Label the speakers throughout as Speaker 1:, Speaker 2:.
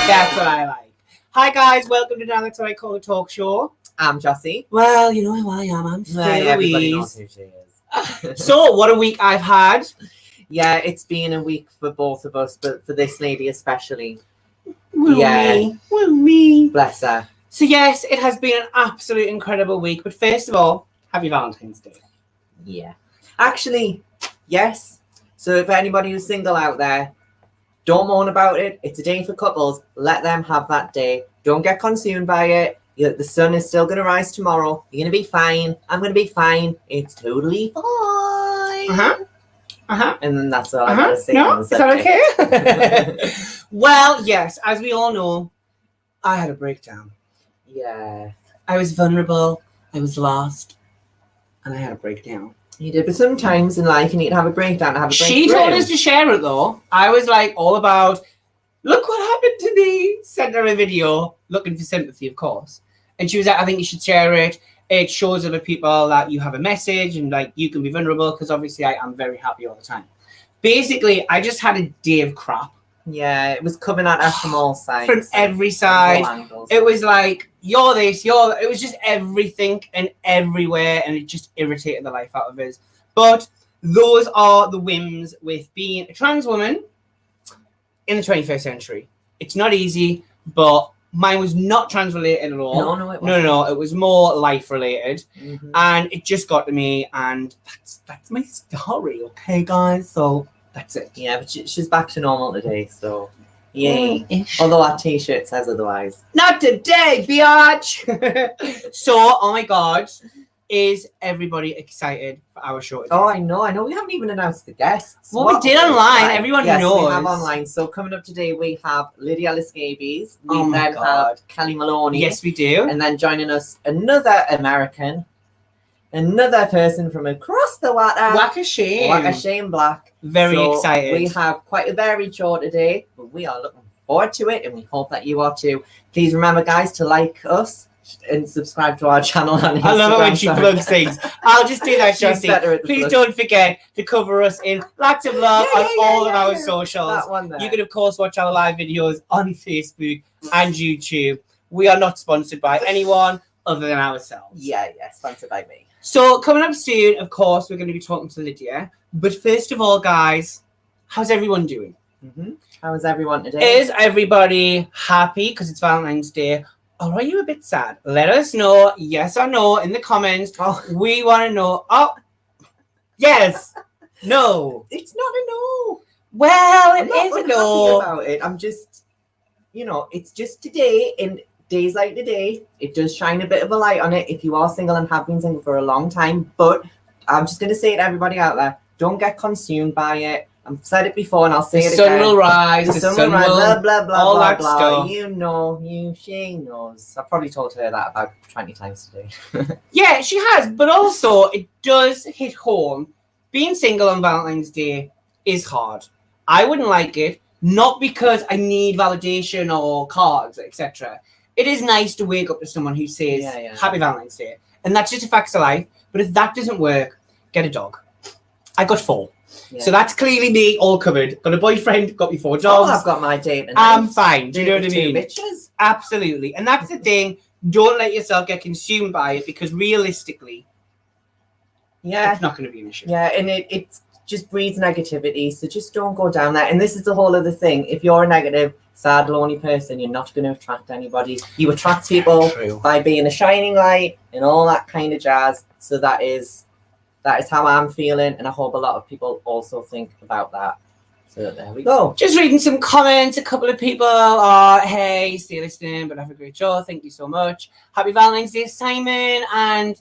Speaker 1: That's what I like. Hi guys, welcome to That's What I Call a Talk Show.
Speaker 2: I'm Jossy.
Speaker 1: Well, you know who I am. I'm Fay.
Speaker 2: Everybody knows who she is.
Speaker 1: So, what a week I've had.
Speaker 2: Yeah, it's been a week for both of us, but for this lady especially.
Speaker 1: Will me.
Speaker 2: Bless her.
Speaker 1: So yes, it has been an absolute incredible week. But first of all, happy Valentine's Day.
Speaker 2: Yeah. Actually, yes. So if anybody who's single out there, don't moan about it. It's a day for couples. Let them have that day. Don't get consumed by it. The sun is still going to rise tomorrow. You're going to be fine. I'm going to be fine. It's totally fine. And then that's all I got to say.
Speaker 1: No, is that okay? Well, yes, as we all know, I had a breakdown.
Speaker 2: Yeah.
Speaker 1: I was vulnerable. I was lost. And I had a breakdown.
Speaker 2: You did, but sometimes in life you need to have a breakdown to have a breakthrough.
Speaker 1: She told us to share it though. I was like all about, look what happened to me. Sent her a video looking for sympathy, of course. And she was like, I think you should share it. It shows other people that you have a message and like you can be vulnerable because obviously I am very happy all the time. Basically, I just had a day of crap.
Speaker 2: Yeah, it was coming at us from all sides.
Speaker 1: From every side. It was like, you're this, you're... It was just everything and everywhere, and it just irritated the life out of us. But those are the whims with being a trans woman in the 21st century. It's not easy, but mine was not trans-related at all.
Speaker 2: No, it wasn't.
Speaker 1: No, it was more life-related.
Speaker 2: Mm-hmm.
Speaker 1: And it just got to me, and that's my story, okay, guys? So... That's it.
Speaker 2: Yeah, but she's back to normal today, so yay. Although our t-shirt says otherwise.
Speaker 1: Not today, biatch! So, oh my God, is everybody excited for our show today?
Speaker 2: Oh, I know. We haven't even announced the guests.
Speaker 1: Well, we did online. Everyone knows.
Speaker 2: We have online. So coming up today, we have Lydia L'Scabies. We
Speaker 1: Oh my
Speaker 2: then
Speaker 1: God.
Speaker 2: have Kellie Maloney.
Speaker 1: Yes, we do.
Speaker 2: And then joining us, another American. Another person from across the water.
Speaker 1: Wakashane.
Speaker 2: Black.
Speaker 1: Very
Speaker 2: So
Speaker 1: excited.
Speaker 2: We have quite a varied show today, but we are looking forward to it, and we hope that you are too. Please remember, guys, to like us and subscribe to our channel on Instagram.
Speaker 1: I love it when she plugs things. I'll just do that,
Speaker 2: She's
Speaker 1: Jossy.
Speaker 2: better at the
Speaker 1: Please
Speaker 2: plug.
Speaker 1: don't forget to cover us in lots of love on all of our socials.
Speaker 2: That one there.
Speaker 1: You can, of course, watch our live videos on Facebook and YouTube. We are not sponsored by anyone other than ourselves.
Speaker 2: Yeah, sponsored by me.
Speaker 1: So coming up soon, of course, we're going to be talking to Lydia. But first of all, guys, how's everyone doing?
Speaker 2: Mm-hmm. How is everyone today?
Speaker 1: Is everybody happy because it's Valentine's Day? Or are you a bit sad? Let us know, yes or no, in the comments.
Speaker 2: Oh.
Speaker 1: We want to know. Oh, yes, no.
Speaker 2: It's not a no.
Speaker 1: Well,
Speaker 2: I'm
Speaker 1: it
Speaker 2: not
Speaker 1: is a
Speaker 2: unhappy
Speaker 1: no.
Speaker 2: about it. I'm just, it's just today. In days like today, it does shine a bit of a light on it if you are single and have been single for a long time. But I'm just going to say to everybody out there, don't get consumed by it. I've said it before and I'll say it again.
Speaker 1: The sun will rise.
Speaker 2: The sun will rise. Blah, blah, blah,
Speaker 1: all
Speaker 2: blah,
Speaker 1: that
Speaker 2: blah.
Speaker 1: stuff.
Speaker 2: She knows. I've probably told her that about 20 times today.
Speaker 1: Yeah, she has. But also, it does hit home. Being single on Valentine's Day is hard. I wouldn't like it. Not because I need validation or cards, etc. It is nice to wake up to someone who says, Happy Valentine's Day. And that's just a fact of life. But if that doesn't work, get a dog. I got 4. Yeah. So that's clearly me all covered. Got a boyfriend, got me 4 dogs.
Speaker 2: Oh, I've got my date.
Speaker 1: I'm fine. Do you know what I mean?
Speaker 2: 2 bitches.
Speaker 1: Absolutely. And that's the thing. Don't let yourself get consumed by it because realistically, it's not going to be an issue.
Speaker 2: Yeah, and it just breeds negativity. So just don't go down there. And this is the whole other thing. If you're a negative, sad, lonely person, you're not going to attract anybody. You attract people by being a shining light and all that kind of jazz. So that is how I'm feeling, and I hope a lot of people also think about that. So there we go.
Speaker 1: Just reading some comments. A couple of people are, hey, stay listening, but have a great show. Thank you so much. Happy Valentine's Day, Simon. And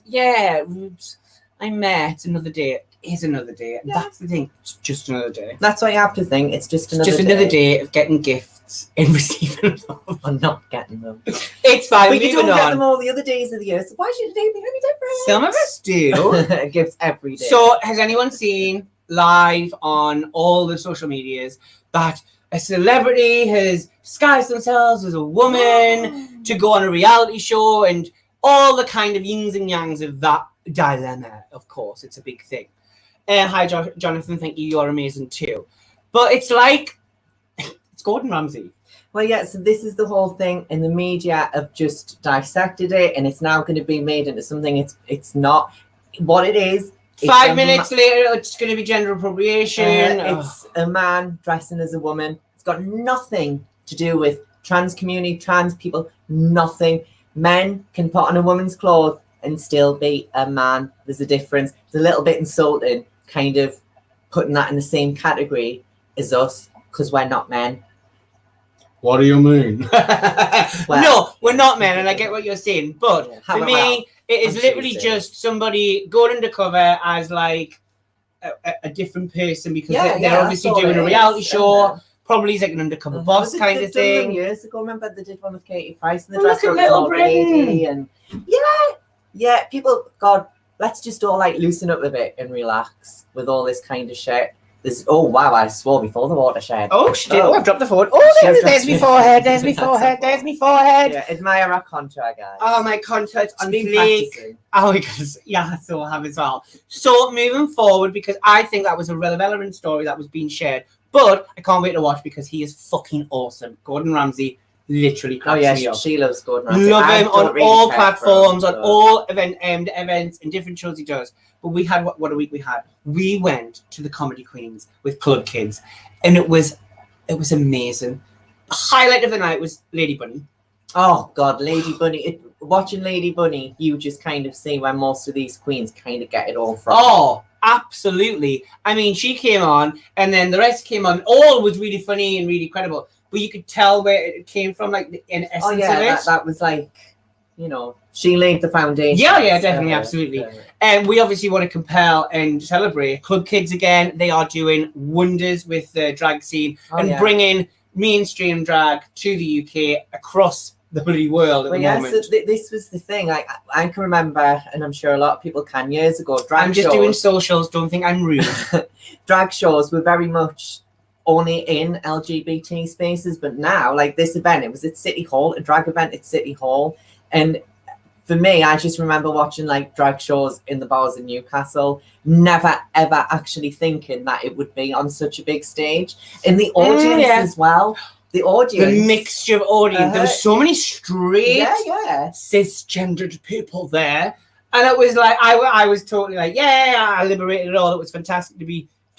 Speaker 1: Rubes, I met another day. Is another day.
Speaker 2: Yeah.
Speaker 1: That's the thing. It's just another day.
Speaker 2: That's what you have to think. It's just another
Speaker 1: another day of getting gifts and receiving them.
Speaker 2: Or not getting them.
Speaker 1: It's fine.
Speaker 2: But you don't get them all the other days of the year. So why should today be any different?
Speaker 1: Some of us do.
Speaker 2: Gifts every day.
Speaker 1: So has anyone seen live on all the social medias that a celebrity has disguised themselves as a woman to go on a reality show and all the kind of yins and yangs of that dilemma? Of course, it's a big thing. Hi, Jonathan. Thank you. You're amazing too. But it's like, it's Gordon Ramsay.
Speaker 2: Well, yeah, so this is the whole thing, and the media have just dissected it, and it's now going to be made into something it's not. What it is,
Speaker 1: 5 minutes later, it's going to be gender appropriation.
Speaker 2: It's a man dressing as a woman. It's got nothing to do with trans community, trans people, nothing. Men can put on a woman's clothes and still be a man. There's a difference. It's a little bit insulting, kind of putting that in the same category as us, because we're not men.
Speaker 3: What do you mean?
Speaker 1: Well, no, we're not men, and I get what you're saying. But
Speaker 2: Yeah,
Speaker 1: for me, it is literally just somebody going undercover as like a different person because they're obviously doing a reality show. Probably like an undercover boss kind of thing.
Speaker 2: Years ago, remember they did one with Katie Price and the
Speaker 1: Look
Speaker 2: dress
Speaker 1: at Little Britain.
Speaker 2: and yeah, people. God, let's just all like loosen up a bit and relax with all this kind of shit. Oh wow, I swore before the watershed.
Speaker 1: Oh, she did. Oh, I've dropped the phone. Oh, there's me forehead. There's me forehead. There's me forehead.
Speaker 2: Yeah, admire our contour, guys.
Speaker 1: Oh, my contour's on
Speaker 2: been
Speaker 1: fleek.
Speaker 2: practicing.
Speaker 1: Oh, because yeah, so I have as well. So moving forward, because I think that was a relevant story that was being shared, but I can't wait to watch because he is fucking awesome. Gordon Ramsay literally cracks me up.
Speaker 2: she loves Gordon Ramsay.
Speaker 1: Love him on all platforms, on all events and different shows he does. But we had what a week we had. We went to the Comedy Queens with Club Kids, and it was amazing. The highlight of the night was Lady Bunny.
Speaker 2: Oh God, Lady Bunny. Watching Lady Bunny, you just kind of see where most of these queens kind of get it all from.
Speaker 1: Oh, absolutely. I mean, she came on, and then the rest came on. All was really funny and really credible. But you could tell where it came from, like the essence of it.
Speaker 2: That was like, she laid the foundation.
Speaker 1: Yeah, definitely, absolutely. And we obviously want to compel and celebrate Club Kids again. They are doing wonders with the drag scene bringing mainstream drag to the UK across the bloody world at the moment.
Speaker 2: So this was the thing. I can remember, and I'm sure a lot of people can, years ago, drag shows.
Speaker 1: I'm just doing socials, don't think I'm rude.
Speaker 2: Drag shows were very much only in LGBT spaces, but now, like this event, it was at City Hall, a drag event at City Hall. And for me, I just remember watching like drag shows in the bars in Newcastle, never ever actually thinking that it would be on such a big stage. And the audience as well. The audience.
Speaker 1: The mixture of audience. There were so many straight, cisgendered people there. And it was like, I was totally like, I liberated it all. It was fantastic to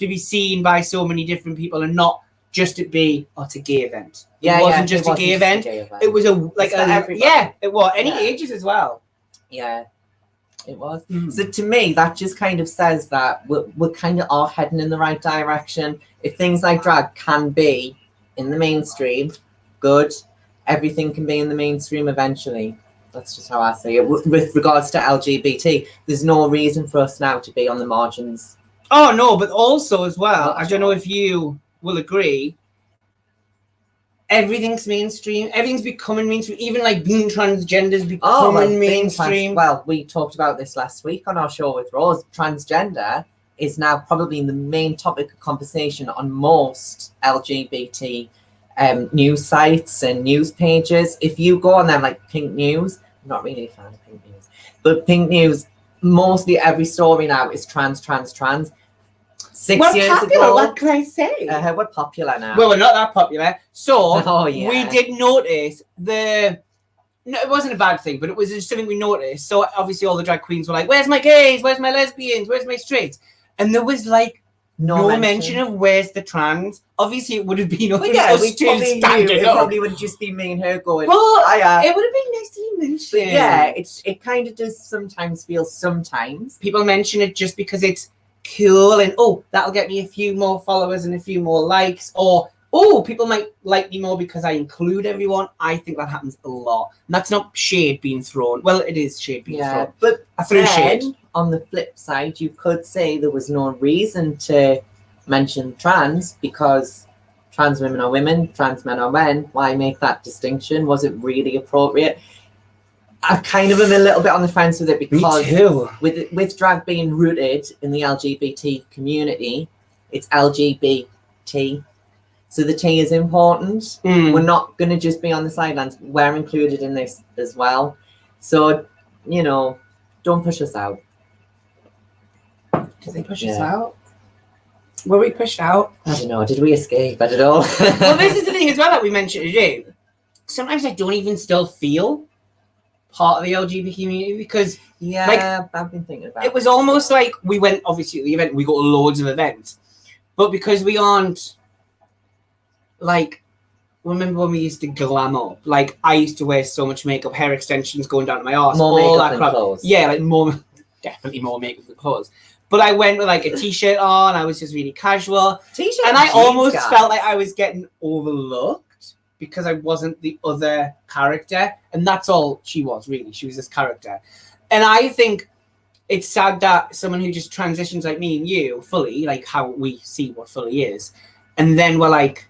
Speaker 1: be seen by so many different people and not just it be a gay event. It wasn't just a gay event. It was it was any ages as well.
Speaker 2: Yeah, it was. So to me, that just kind of says that we're kind of all heading in the right direction. If things like drag can be in the mainstream, good. Everything can be in the mainstream eventually. That's just how I see it. With regards to LGBT, there's no reason for us now to be on the margins.
Speaker 1: Oh no, but also as well, I don't know if you will agree, everything's mainstream. Everything's becoming mainstream. Even like being transgenders becoming mainstream.
Speaker 2: Well, we talked about this last week on our show with Rose. Transgender is now probably the main topic of conversation on most LGBT news sites and news pages. If you go on them, like Pink News, I'm not really a fan of Pink News, but Pink News, mostly every story now is trans. 6 years ago,
Speaker 1: what can I say?
Speaker 2: We're popular now.
Speaker 1: Well, we're not that popular. So we did notice it wasn't a bad thing, but it was just something we noticed. So obviously all the drag queens were like, where's my gays? Where's my lesbians? Where's my straights? And there was like no mention of where's the trans. Obviously it would have been
Speaker 2: it probably would just be me and her going,
Speaker 1: it would have been nice to be mentioned.
Speaker 2: Yeah, it kind of does sometimes feel people
Speaker 1: mention it just because it's cool and that'll get me a few more followers and a few more likes, or people might like me more because I include everyone. I think that happens a lot. And that's not shade being thrown. Well, it is shade being thrown.
Speaker 2: But
Speaker 1: I threw shade.
Speaker 2: On the flip side, you could say there was no reason to mention trans because trans women are women, trans men are men. Why make that distinction? Was it really appropriate? I kind of am a little bit on the fence with it because with drag being rooted in the LGBT community, it's LGBT. So the T is important. We're not going to just be on the sidelines. We're included in this as well. So, don't push us out.
Speaker 1: Do they push us out? Were we pushed out?
Speaker 2: I don't know. Did we escape? I don't know.
Speaker 1: Well, this is the thing as well that we mentioned today. Sometimes I don't even still feel part of the LGBT community because
Speaker 2: yeah, I've been thinking about
Speaker 1: it was almost like we went, obviously, at the event, we got loads of events, but because we aren't, like, remember when we used to glam up? Like, I used to wear so much makeup, hair extensions going down to my arse,
Speaker 2: more
Speaker 1: all
Speaker 2: makeup
Speaker 1: that
Speaker 2: than
Speaker 1: crap.
Speaker 2: clothes.
Speaker 1: Yeah, like definitely more makeup than clothes. But I went with like a t-shirt on, I was just really casual.
Speaker 2: T-shirt
Speaker 1: And I
Speaker 2: jeans,
Speaker 1: almost
Speaker 2: guys.
Speaker 1: felt like I was getting overlooked because I wasn't the other character. And that's all she was, really. She was this character. And I think it's sad that someone who just transitions like me and you fully, like how we see what fully is, and then we're like,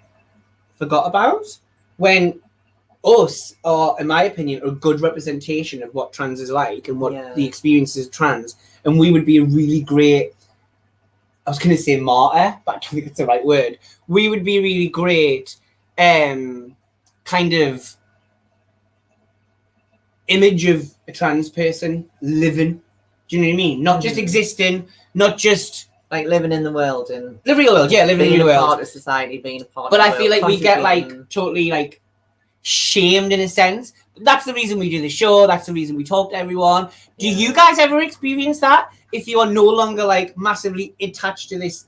Speaker 1: forgot about, when us are, in my opinion, a good representation of what trans is like and what the experiences of trans. And we would be a really great, I was going to say martyr, but I don't think it's the right word. We would be really great kind of image of a trans person living. Do you know what I mean? Not just existing, not just
Speaker 2: like living in the world and
Speaker 1: the real world. Yeah, living in the world.
Speaker 2: Part of society, being a part.
Speaker 1: But
Speaker 2: of
Speaker 1: I
Speaker 2: the
Speaker 1: feel
Speaker 2: world,
Speaker 1: like we get like totally like shamed in a sense. That's the reason we do the show. That's the reason we talk to everyone. Do you guys ever experience that? If you are no longer like massively attached to this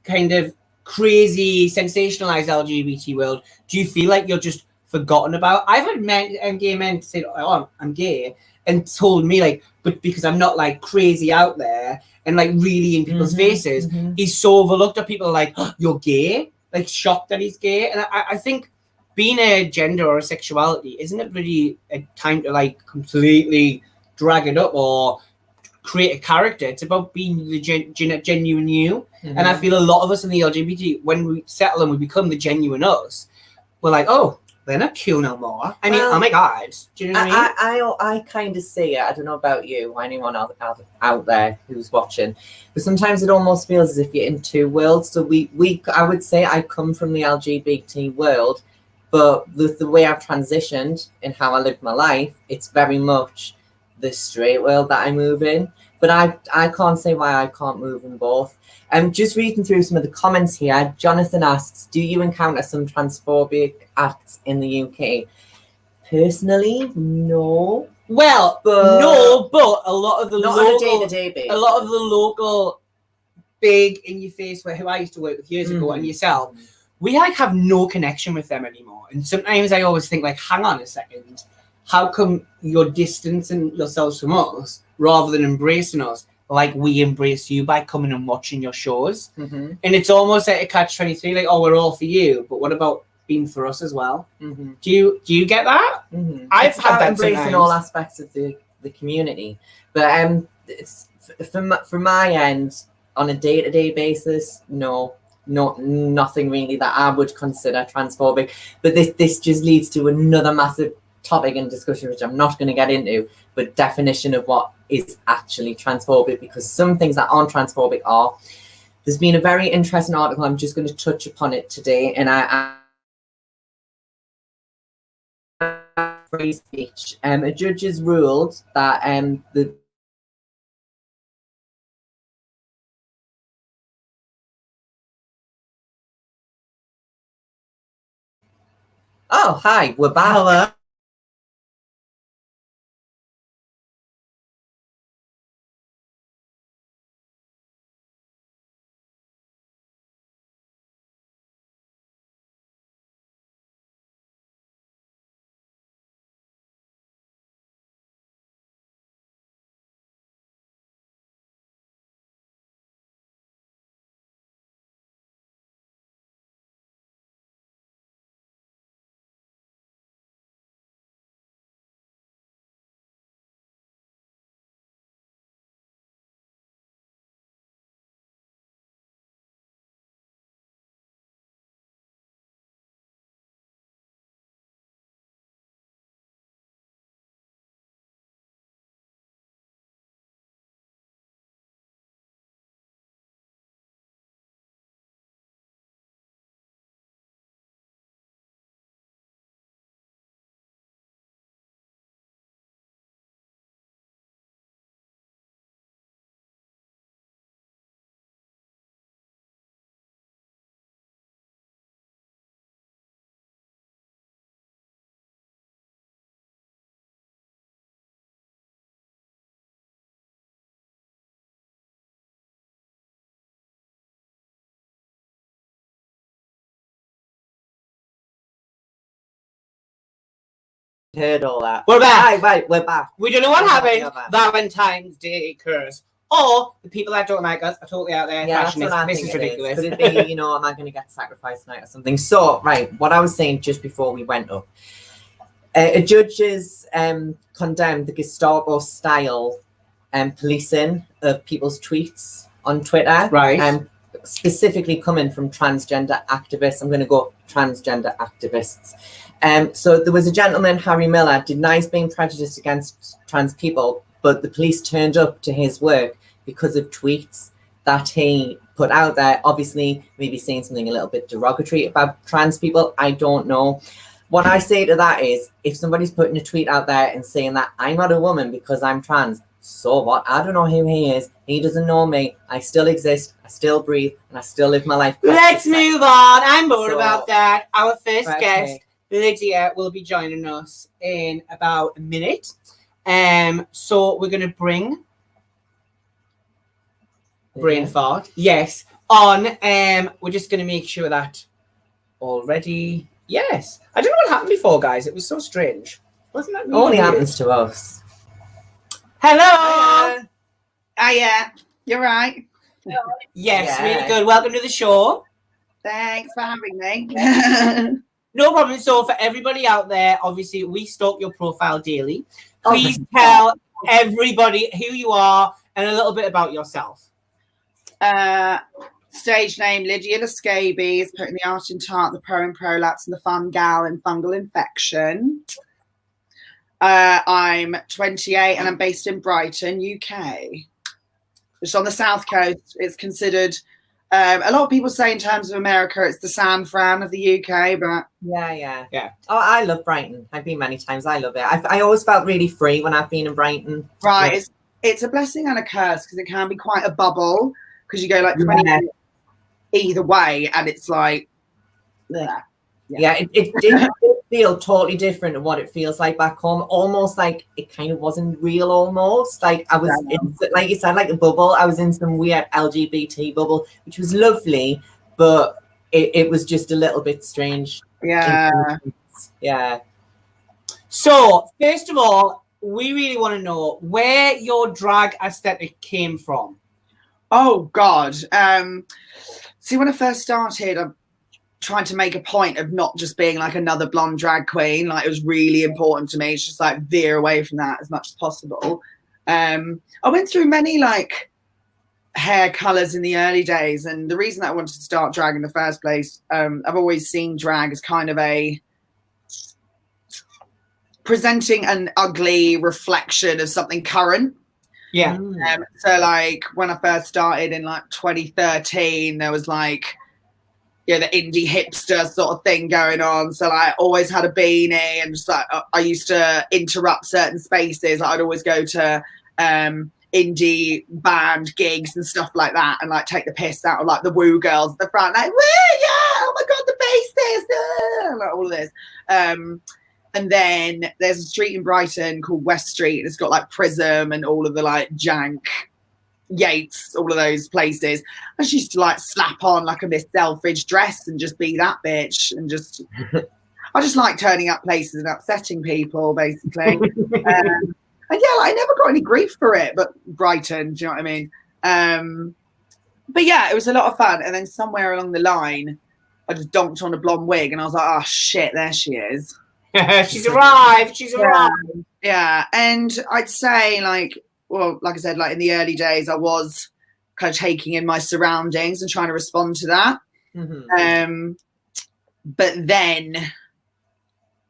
Speaker 1: kind of crazy sensationalized LGBT world, do you feel like you're just forgotten about? I've had men and gay men say, "Oh, I'm gay," and told me like, but because I'm not like crazy out there and like really in people's faces, he's so overlooked. That people are like, oh, "You're gay," like shocked that he's gay. And I think being a gender or a sexuality, isn't it really a time to like completely drag it up or create a character? It's about being the genuine you. And I feel a lot of us in the LGBT, when we settle and we become the genuine us, we're like, oh, they're not cool no more. I mean, oh my God. Do you know what I mean?
Speaker 2: I kind of see it. I don't know about you or anyone out there who's watching, but sometimes it almost feels as if you're in two worlds. So I would say I come from the LGBT world, but the way I've transitioned in how I live my life, it's very much the straight world that I move in. But I can't say why I can't move in both. Just reading through some of the comments here, Jonathan asks, do you encounter some transphobic acts in the UK? Personally, no.
Speaker 1: Well, no, but a lot of the
Speaker 2: not
Speaker 1: local,
Speaker 2: on a day-to-day basis.
Speaker 1: A lot of the local big in your face who I used to work with years ago and yourself, we like have no connection with them anymore. And sometimes I always think like, hang on a second, how come you're distancing yourselves from us rather than embracing us like we embrace you by coming and watching your shows? And it's almost like a catch-23, like, oh, we're all for you, but what about being for us as well? Do you get that? I've had that
Speaker 2: embracing
Speaker 1: sometimes.
Speaker 2: all aspects of the community, but it's from my end on a day-to-day basis, nothing really that I would consider transphobic. But this just leads to another massive topic and discussion, which I'm not going to get into, but definition of what is actually transphobic, because some things that aren't transphobic are. There's been a very interesting article, I'm just going to touch upon it today, and free speech. A judge has ruled that the Oh, hi, we're back.
Speaker 1: Hello.
Speaker 2: Heard all that.
Speaker 1: We're back.
Speaker 2: Right, we're back.
Speaker 1: We don't know what
Speaker 2: We're
Speaker 1: happened.
Speaker 2: back.
Speaker 1: Valentine's Day curse. Or the people that don't like us are totally out there.
Speaker 2: Yeah, that's what I
Speaker 1: This
Speaker 2: think
Speaker 1: is
Speaker 2: it
Speaker 1: ridiculous.
Speaker 2: Could it be, am I going to get sacrificed tonight or something? So, right, what I was saying just before we went up. A judge has condemned the Gestapo-style policing of people's tweets on Twitter.
Speaker 1: Right.
Speaker 2: Specifically coming from transgender activists. I'm going to go transgender activists. So there was a gentleman, Harry Miller, denies being prejudiced against trans people, but the police turned up to his work because of tweets that he put out there. Obviously, maybe saying something a little bit derogatory about trans people. I don't know. What I say to that is, if somebody's putting a tweet out there and saying that I'm not a woman because I'm trans, so what? I don't know who he is. He doesn't know me. I still exist. I still breathe, and I still live my life.
Speaker 1: Let's move on. I'm bored about that. Our first
Speaker 2: Okay.
Speaker 1: guest, Lydia, will be joining us in about a minute. So we're going to bring brain fart. Yes. On. We're just going to make sure that already. Yes. I don't know what happened before, guys. It was so strange. Wasn't that
Speaker 2: Only
Speaker 1: weird?
Speaker 2: happens to us.
Speaker 1: Hello.
Speaker 4: Yeah, you're right.
Speaker 1: Yes,
Speaker 2: Yeah.
Speaker 1: really good. Welcome to the show.
Speaker 4: Thanks for having me.
Speaker 1: No problem. So for everybody out there, obviously we stalk your profile daily.
Speaker 2: Oh,
Speaker 1: Please tell everybody who you are and a little bit about yourself.
Speaker 4: Stage name Lydia L'Scabies, putting the art in tart, the pro and prolapse, and the fun gal in fungal infection. I'm 28 and I'm based in Brighton, UK. It's on the south coast. It's considered, a lot of people say in terms of America, it's the San Fran of the UK, but
Speaker 2: Yeah.
Speaker 1: Yeah.
Speaker 2: Oh, I love Brighton. I've been many times. I love it. I always felt really free when I've been in Brighton.
Speaker 4: right,
Speaker 2: Yeah.
Speaker 4: it's a blessing and a curse because it can be quite a bubble because you go like 20 minutes either way and it's like, bleh.
Speaker 2: Yeah, it did feel totally different to what it feels like back home. Almost like it kind of wasn't real. Almost like I was in, like you said, like a bubble. I was in some weird LGBT bubble, which was lovely, but it was just a little bit strange.
Speaker 4: Yeah.
Speaker 2: Yeah.
Speaker 1: So first of all, we really want to know where your drag aesthetic came from.
Speaker 4: Oh God. See, when I first started, I tried to make a point of not just being like another blonde drag queen. Like it was really important to me. It's just like veer away from that as much as possible. I went through many like hair colors in the early days, and the reason that I wanted to start drag in the first place, I've always seen drag as kind of a presenting an ugly reflection of something current.
Speaker 1: Yeah.
Speaker 4: So like when I first started in like 2013, there was like, the indie hipster sort of thing going on. So like I always had a beanie and just like I used to interrupt certain spaces. Like, I'd always go to indie band gigs and stuff like that and like take the piss out of like the woo girls at the front, like, woo, yeah, oh my God, the bassist, like all of this. And then there's a street in Brighton called West Street, and it's got like Prism and all of the like jank, Yates, all of those places. And she used to like slap on like a Miss Selfridge dress and just be that bitch and just I just like turning up places and upsetting people basically. And yeah, like, I never got any grief for it, but Brighton, do you know what I mean? But yeah, it was a lot of fun. And then somewhere along the line I just donked on a blonde wig and I was like, oh shit, there she is.
Speaker 1: She's arrived. She's arrived.
Speaker 4: Yeah. And I'd say like I said, like in the early days, I was kind of taking in my surroundings and trying to respond to that.
Speaker 2: Mm-hmm.
Speaker 4: But then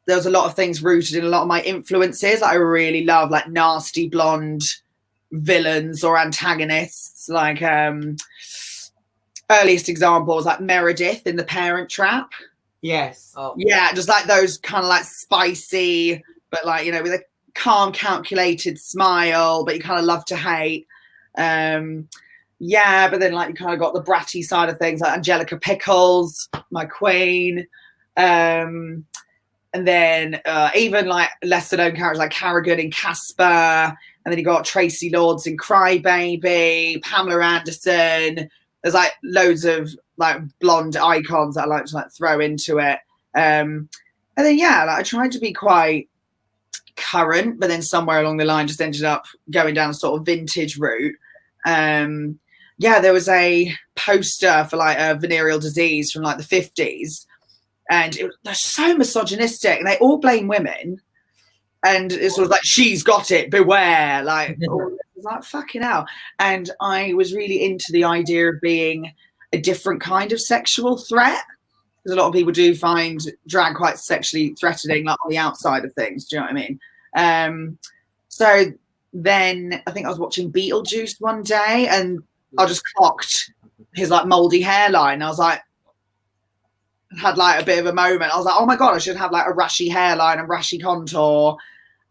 Speaker 4: there was a lot of things rooted in a lot of my influences. Like, I really love like nasty blonde villains or antagonists. Like earliest examples, like Meredith in The Parent Trap.
Speaker 1: Yes.
Speaker 2: Oh.
Speaker 4: Yeah, just like those kind of like spicy, but like, with a calm, calculated smile, but you kind of love to hate. Yeah, but then like you kind of got the bratty side of things, like Angelica Pickles, my queen. And then even like lesser known characters like Carrigan in Casper. And then you got Tracy Lords in Crybaby, Pamela Anderson. There's like loads of like blonde icons that I like to like throw into it. And then yeah, like I tried to be quite current, but then somewhere along the line just ended up going down a sort of vintage route. There was a poster for like a venereal disease from like the 50s, and they're so misogynistic, and they all blame women, and it's sort of like, she's got it, beware, like, like fucking hell. And I was really into the idea of being a different kind of sexual threat, because a lot of people do find drag quite sexually threatening, like on the outside of things. Do you know what I mean? So then I think I was watching Beetlejuice one day, and I just clocked his like moldy hairline. I was like, had like a bit of a moment. I was like, oh my God, I should have like a rashy hairline and rashy contour,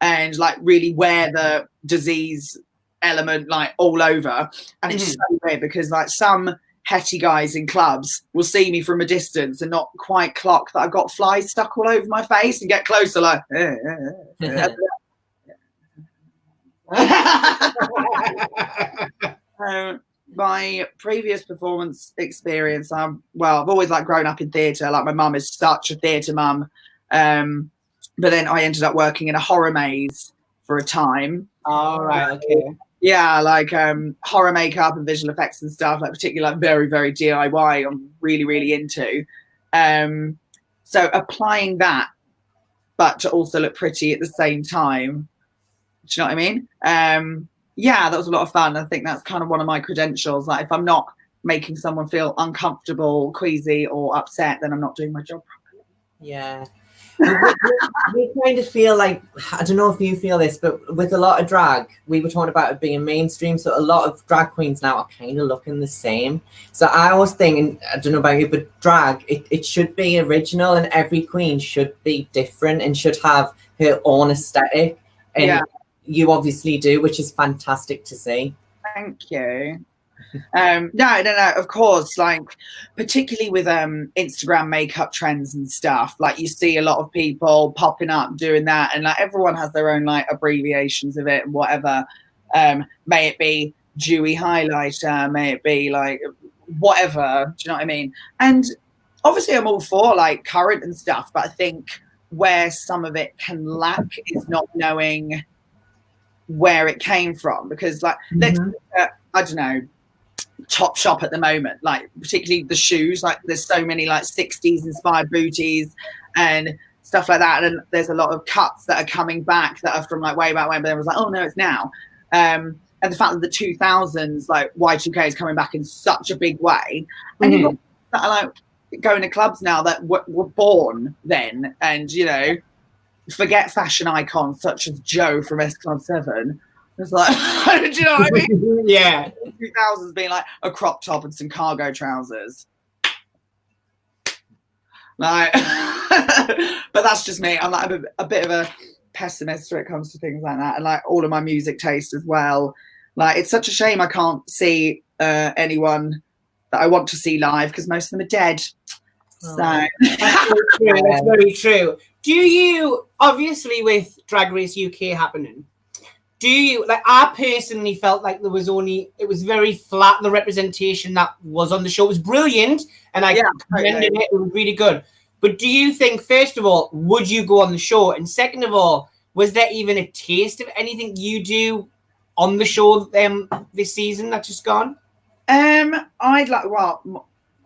Speaker 4: and like really wear the disease element like all over. And it's so weird because like some hetty guys in clubs will see me from a distance and not quite clock that I've got flies stuck all over my face, and get closer like my previous performance experience, I've always like grown up in theatre. Like my mum is such a theatre mum, but then I ended up working in a horror maze for a time.
Speaker 1: All right, okay.
Speaker 4: Yeah, like horror makeup and visual effects and stuff, like particularly like very, very DIY. I'm really, really into. So applying that, but to also look pretty at the same time. Do you know what I mean? That was a lot of fun. I think that's kind of one of my credentials. Like if I'm not making someone feel uncomfortable, queasy, or upset, then I'm not doing my job properly.
Speaker 2: Yeah. we kind of feel like, I don't know if you feel this, but with a lot of drag, we were talking about it being mainstream, so a lot of drag queens now are kind of looking the same. So I always think, and I don't know about you, but drag, it should be original, and every queen should be different and should have her own aesthetic. And you obviously do, which is fantastic to see.
Speaker 4: Thank you. No, of course, like particularly with Instagram makeup trends and stuff, like you see a lot of people popping up doing that, and like everyone has their own like abbreviations of it and whatever. May it be dewy highlighter, may it be like whatever, do you know what I mean? And obviously I'm all for like current and stuff, but I think where some of it can lack is not knowing where it came from, because like let's I don't know, Top Shop at the moment, like particularly the shoes, like there's so many like 60s inspired booties and stuff like that, and there's a lot of cuts that are coming back that are from like way back when, but then was like, oh no, it's now. And the fact that the 2000s like Y2K is coming back in such a big way, and you've got that are like going to clubs now that were born then, and you know, forget fashion icons such as Joe from S Club 7. It's like, do you know what I mean?
Speaker 1: Yeah.
Speaker 4: 2000s being like a crop top and some cargo trousers. Like, but that's just me. I'm like a bit of a pessimist when it comes to things like that, and like all of my music taste as well. Like, it's such a shame I can't see anyone that I want to see live because most of them are dead. So
Speaker 1: that's very true. That's very true. Do you, obviously with Drag Race UK happening, do you, like, I personally felt like it was very flat, the representation that was on the show. It was brilliant, and I commended it. It was really good. But do you think, first of all, would you go on the show? And second of all, was there even a taste of anything you do on the show this season that's just gone?
Speaker 4: I'm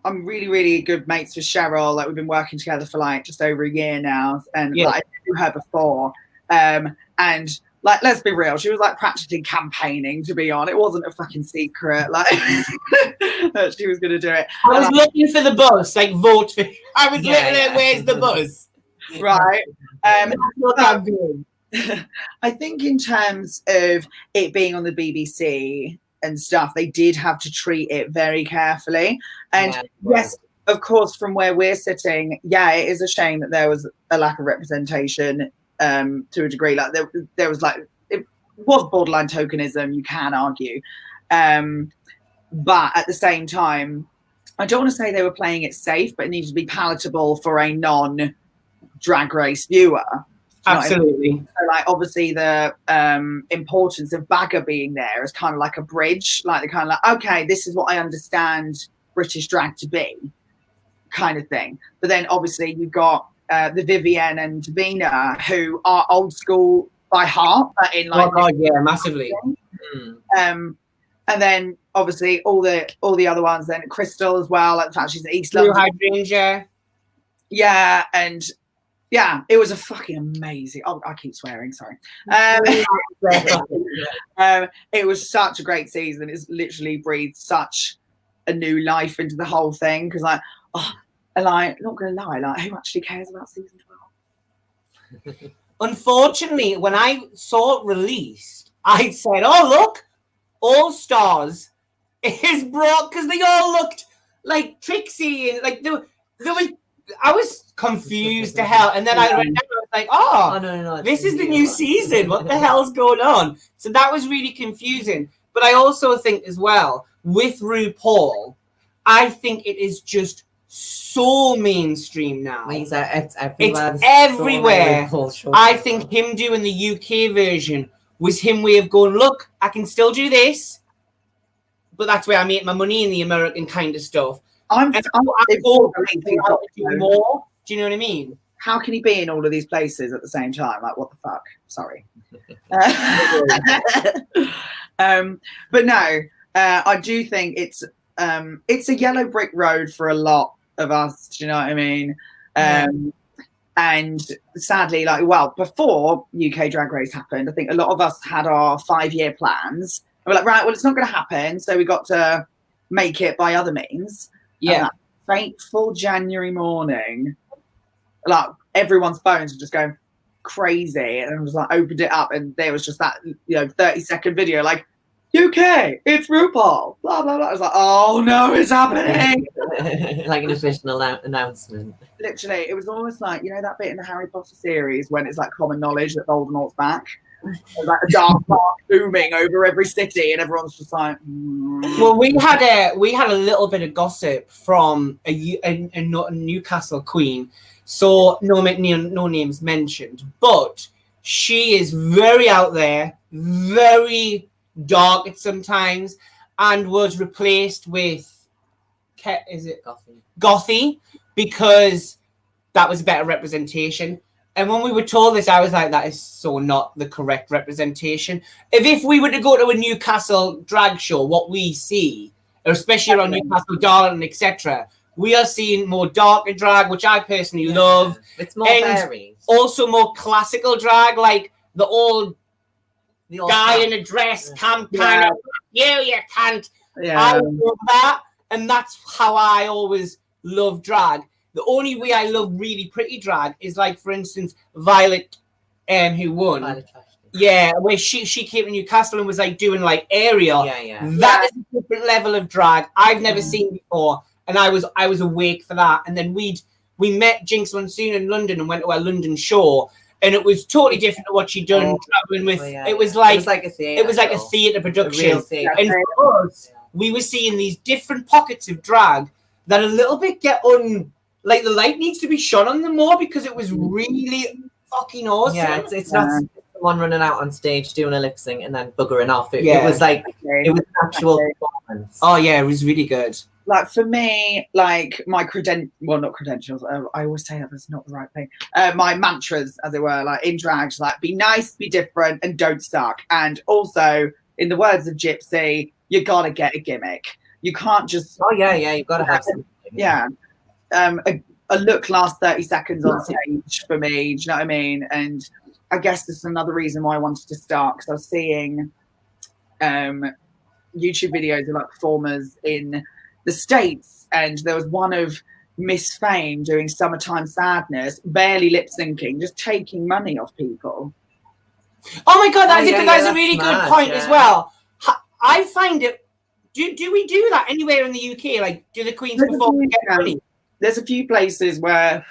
Speaker 4: really, really good mates with Cheryl. Like, we've been working together for like just over a year now, and like, I knew her before. And like, let's be real, she was like practically campaigning to be on. It wasn't a fucking secret, like that she was going to do it.
Speaker 1: I was looking for the bus, like vote for. I was literally, where's the bus?
Speaker 4: Right.
Speaker 1: That's what I'm doing.
Speaker 4: I think in terms of it being on the BBC and stuff, they did have to treat it very carefully. And yes, of course, from where we're sitting, it is a shame that there was a lack of representation to a degree. Like there was like, it was borderline tokenism, you can argue. But at the same time, I don't want to say they were playing it safe, but it needed to be palatable for a non-Drag Race viewer.
Speaker 1: Absolutely.
Speaker 4: So, like, obviously the importance of Bagger being there is kind of like a bridge. Like, they're kind of like, okay, this is what I understand British drag to be, kind of thing. But then obviously you've got the Vivienne and Davina, who are old school by heart, but in like
Speaker 1: Oh God, yeah, massively.
Speaker 2: Mm.
Speaker 4: and then obviously all the other ones. Then Crystal as well. Like the fact she's in East
Speaker 1: Blue
Speaker 4: London.
Speaker 1: Hydrangea.
Speaker 4: Yeah, and yeah, it was a fucking amazing. Oh, I keep swearing. Sorry. It was such a great season. It's literally breathed such a new life into the whole thing. Because like, not gonna lie, like who actually cares about season 12?
Speaker 1: Unfortunately, when I saw it released, I said, "Oh look, All Stars is brought," because they all looked like Trixie and like there was. I was confused to hell, and then I read down. I was like, "Oh,
Speaker 2: no,
Speaker 1: this is the new season. What the hell's going on?" So that was really confusing. But I also think as well with RuPaul, I think it is just so mainstream now.
Speaker 2: It's everywhere.
Speaker 1: It's everywhere. I think him doing the UK version was him way of going, look, I can still do this, but that's where I make my money in the American kind of stuff. I'm more. Do you know what I mean?
Speaker 4: How can he be in all of these places at the same time? Like, what the fuck? Sorry. But no, I do think it's a yellow brick road for a lot of us. Do you know what I mean? And sadly, like, well, before UK Drag Race happened, I think a lot of us had our 5-year plans. And we're like, right, well, it's not going to happen, so we got to make it by other means.
Speaker 1: Yeah.
Speaker 4: And that fateful January morning, like everyone's phones were just going crazy, and I was like, opened it up, and there was just that 30-second video, like, UK, it's RuPaul, blah blah blah. I was like, oh no, it's happening.
Speaker 2: Like an official announcement.
Speaker 4: Literally, it was almost like, that bit in the Harry Potter series when it's like common knowledge that Voldemort's back. There's like a dark mark booming over every city, and everyone's just like.
Speaker 1: Well, we had a little bit of gossip from a Newcastle queen, so no names mentioned, but she is very out there, very dark at sometimes, and was replaced with Gothy because that was better representation. And when we were told this, I was like, that is so not the correct representation. If we were to go to a Newcastle drag show, what we see, especially around Newcastle, Darlington, etc., we are seeing more darker drag, which I personally love.
Speaker 2: It's more varied.
Speaker 1: Also more classical drag, like the old guy in a dress, kind of, you can't.
Speaker 4: Yeah.
Speaker 1: I love that. And that's how I always love drag. The only way I love really pretty drag is like, for instance, Violet, who won. Where she came to Newcastle and was like doing like Ariel. That is a different level of drag I've never seen before, and I was awake for that. And then we met Jinx Monsoon in London and went to our London show, and it was totally different to what she'd done traveling with. It was like a theatre production, and for us, we were seeing these different pockets of drag that a little bit like the light needs to be shone on them more, because it was really fucking awesome.
Speaker 2: Yeah, it's not someone running out on stage doing a lip sync and then buggering off. It was like it was an actual performance.
Speaker 1: Oh yeah, it was really good.
Speaker 4: Like for me, like my not credentials. I always say that that's not the right thing. My mantras, as it were, like in drag, like be nice, be different, and don't suck. And also, in the words of Gypsy, you gotta get a gimmick. You can't just.
Speaker 2: Oh yeah, you've got to have something.
Speaker 4: Yeah. A look lasts 30 seconds on stage for me. Do you know what I mean? And I guess this is another reason why I wanted to start, because I was seeing YouTube videos of like performers in the States, and there was one of Miss Fame doing Summertime Sadness, barely lip syncing, just taking money off people.
Speaker 1: Oh my God, that's a really good point as well. I find it. Do we do that anywhere in the UK? Like, do the queens perform to get money?
Speaker 4: There's a few places where,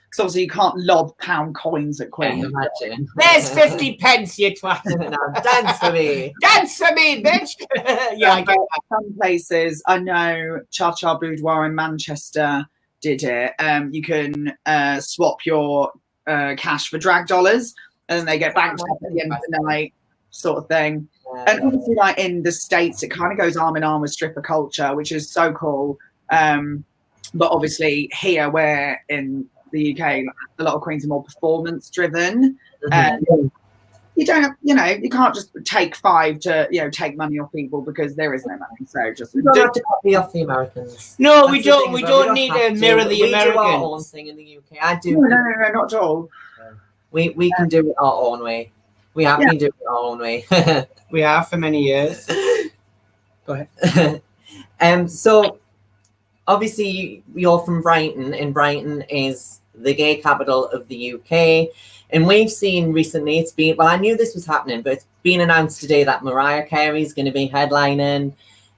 Speaker 4: because obviously you can't lob pound coins at queens.
Speaker 2: Imagine.
Speaker 1: There's 50 pence, you twat.
Speaker 2: Now dance for me.
Speaker 1: Dance for me, bitch. I get that.
Speaker 4: Some places, I know Cha Cha Boudoir in Manchester did it. You can swap your cash for drag dollars, and then they get banked up at the end of the night, sort of thing. And obviously, like in the States, it kind of goes arm in arm with stripper culture, which is so cool. But obviously, here, we're in the UK, a lot of queens are more performance driven. you don't have, you can't just take 5 to, take money off people because there is no money. So just
Speaker 2: You don't have to copy off the Americans.
Speaker 1: No,
Speaker 2: That's
Speaker 1: we
Speaker 2: the
Speaker 1: don't.
Speaker 2: thing
Speaker 1: We
Speaker 2: as well.
Speaker 1: don't need
Speaker 2: have
Speaker 1: to mirror the
Speaker 2: We do our own
Speaker 1: Americans.
Speaker 2: thing in the UK. I do.
Speaker 4: No, not at all.
Speaker 2: We can do it our own way. We have been doing it our own way.
Speaker 1: We have for many years. Go ahead.
Speaker 2: So obviously you're from Brighton, and Brighton is the gay capital of the UK. And we've seen recently, I knew this was happening, but it's been announced today that Mariah Carey is going to be headlining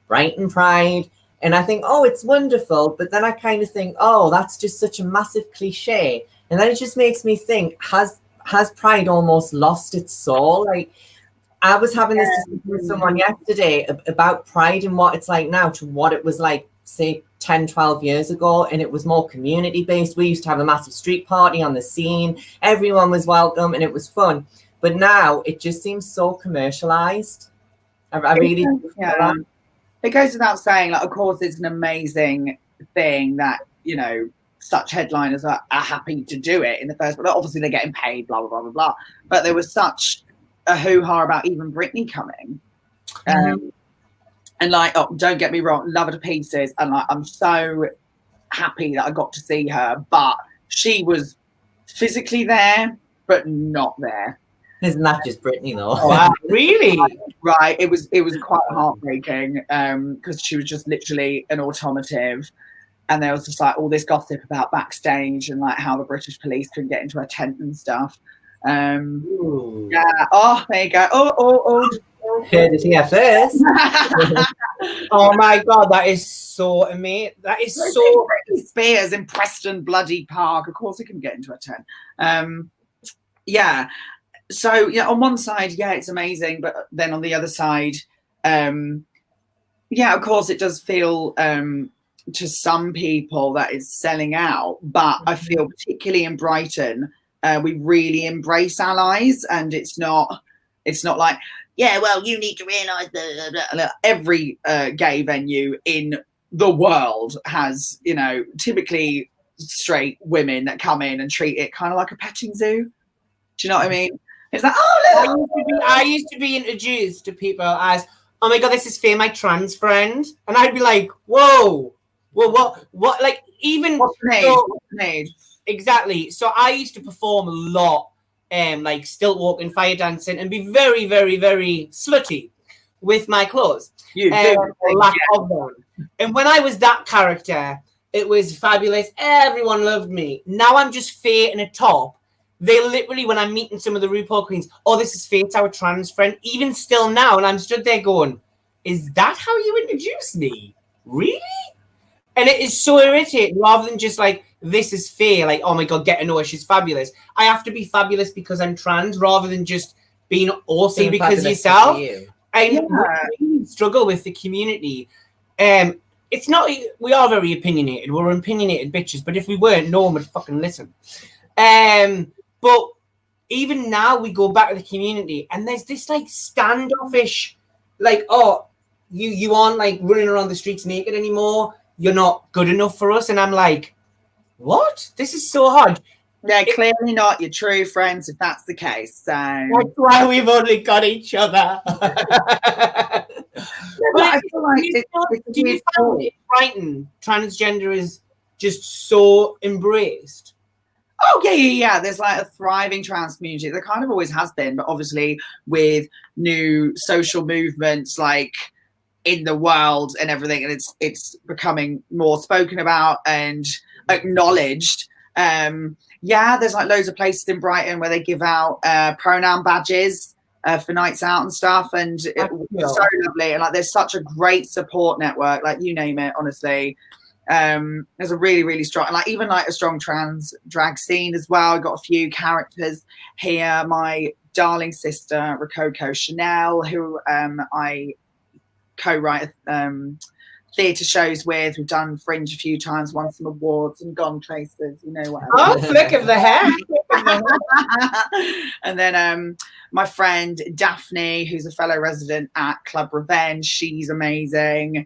Speaker 2: Brighton Pride. And I think, oh, it's wonderful. But then I kind of think, oh, that's just such a massive cliche. And then it just makes me think, has Pride almost lost its soul? Like, I was having this discussion with someone yesterday about Pride and what it's like now to what it was like, say, 10, 12 years ago. And it was more community-based. We used to have a massive street party on the scene. Everyone was welcome and it was fun. But now it just seems so commercialized. I really do feel that.
Speaker 4: It goes without saying, like, of course, it's an amazing thing that, such headliners are happy to do it in the first place. Obviously, they're getting paid, blah, blah, blah, blah, blah. But there was such a hoo-ha about even Britney coming. And, like, oh, don't get me wrong, love her to pieces. And, like, I'm so happy that I got to see her. But she was physically there, but not there.
Speaker 2: Isn't that just Britney, though?
Speaker 1: Wow, really?
Speaker 4: Right. It was quite heartbreaking because she was just literally an automotive. And there was just like all this gossip about backstage and like how the British police couldn't get into her tent and stuff. Yeah. Oh, there you go. Oh.
Speaker 2: Heard it here first.
Speaker 1: Oh my God, that is so amazing. That is so.
Speaker 4: Britney Spears in Preston Bloody Park. Of course, he couldn't get into her tent. Yeah. So yeah, on one side, yeah, it's amazing, but then on the other side, yeah, of course, it does feel. To some people that is selling out, but I feel particularly in Brighton, we really embrace allies, and it's not like, yeah, well, you need to realise that every gay venue in the world has, typically straight women that come in and treat it kind of like a petting zoo. Do you know what I mean? It's like, oh, look.
Speaker 1: I used to be introduced to people as, oh my God, this is Fay, my trans friend, and I'd be like, whoa. Well, what, like, even...
Speaker 4: What's the name?
Speaker 1: Exactly. So I used to perform a lot, like stilt walking, fire dancing, and be very, very, very slutty with my clothes.
Speaker 4: You do.
Speaker 1: Lack of them. And when I was that character, it was fabulous. Everyone loved me. Now I'm just Fay in a top. They literally, when I'm meeting some of the RuPaul queens, oh, this is Fay, it's our trans friend. Even still now, and I'm stood there going, is that how you introduce me? Really? And it is so irritating, rather than just like, this is Fay, like, oh my God, get to know her, she's fabulous. I have to be fabulous because I'm trans, rather than just being awesome because yourself. I really struggle with the community. It's not, we are very opinionated. We're opinionated bitches, but if we weren't, no one would fucking listen. But even now we go back to the community and there's this like standoffish, like, oh, you aren't like running around the streets naked anymore. You're not good enough for us. And I'm like, what? This is so hard.
Speaker 4: Yeah, clearly not your true friends if that's the case. So
Speaker 1: that's why we've only got each other.
Speaker 4: I feel like
Speaker 1: do you find in Brighton transgender is just so embraced?
Speaker 4: Oh, yeah. There's like a thriving trans community. There kind of always has been, but obviously with new social movements like in the world and everything, and it's becoming more spoken about and acknowledged. Yeah, there's like loads of places in Brighton where they give out pronoun badges for nights out and stuff, and it's so lovely. And like, there's such a great support network, like you name it, honestly. There's a really, really strong, like even like a strong trans drag scene as well. I've got a few characters here. My darling sister, Rococo Chanel, who I co-write theatre shows with. We've done Fringe a few times, won some awards and gone places, you know what.
Speaker 1: Oh, flick of the hair.
Speaker 4: And then my friend Daphne, who's a fellow resident at Club Revenge, she's amazing.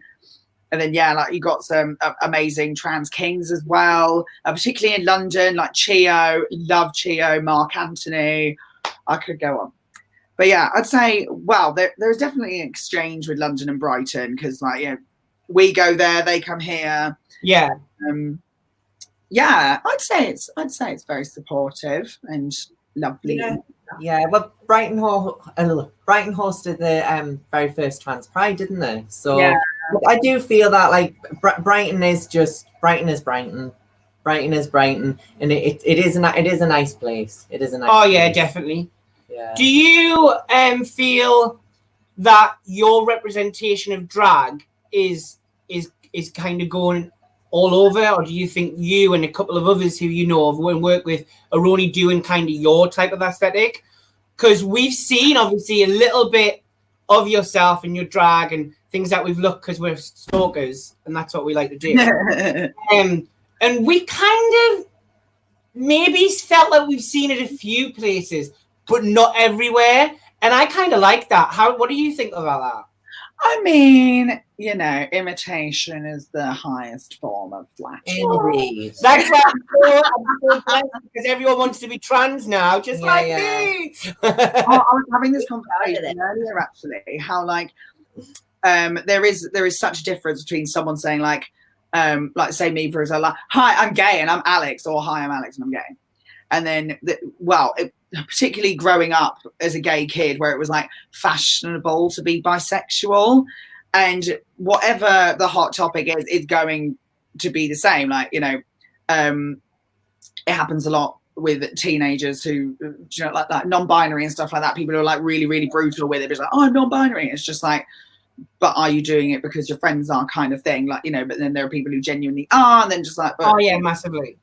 Speaker 4: And then, yeah, like you got some amazing trans kings as well, particularly in London, like Chio, love Chio, Mark Anthony. I could go on. But yeah, I'd say, well, there's definitely an exchange with London and Brighton because, like, we go there, they come here.
Speaker 1: Yeah.
Speaker 4: Yeah, I'd say it's very supportive and lovely.
Speaker 2: Yeah. Well, Brighton hosted the very first Trans Pride, didn't they? So
Speaker 4: Yeah.
Speaker 2: I do feel that like Brighton is Brighton. Brighton is Brighton, and it is a nice place. It is a nice.
Speaker 1: Oh yeah,
Speaker 2: place.
Speaker 1: definitely.
Speaker 2: Yeah.
Speaker 1: Do you feel that your representation of drag is kind of going all over, or do you think you and a couple of others who you know of and work with are only doing kind of your type of aesthetic? Because we've seen obviously a little bit of yourself and your drag and things that we've looked because we're stalkers and that's what we like to do. And we kind of maybe felt like we've seen it a few places, but not everywhere. And I kind of like that. What do you think about that?
Speaker 4: I mean, imitation is the highest form of flattery.
Speaker 2: Indeed.
Speaker 1: That's why I'm so blessed because everyone wants to be trans now, just like me.
Speaker 4: I was having this conversation earlier, actually, how like there is such a difference between someone saying like say me for example, like, hi, I'm gay and I'm Alex, or hi, I'm Alex and I'm gay. And then, particularly growing up as a gay kid where it was like fashionable to be bisexual, and whatever the hot topic is going to be the same. Like, it happens a lot with teenagers who, like non-binary and stuff like that. People are like really, really brutal with it. It's like, oh, I'm non-binary. It's just like, but are you doing it because your friends are, kind of thing? Like, but then there are people who genuinely are, and then just like,
Speaker 1: oh yeah, massively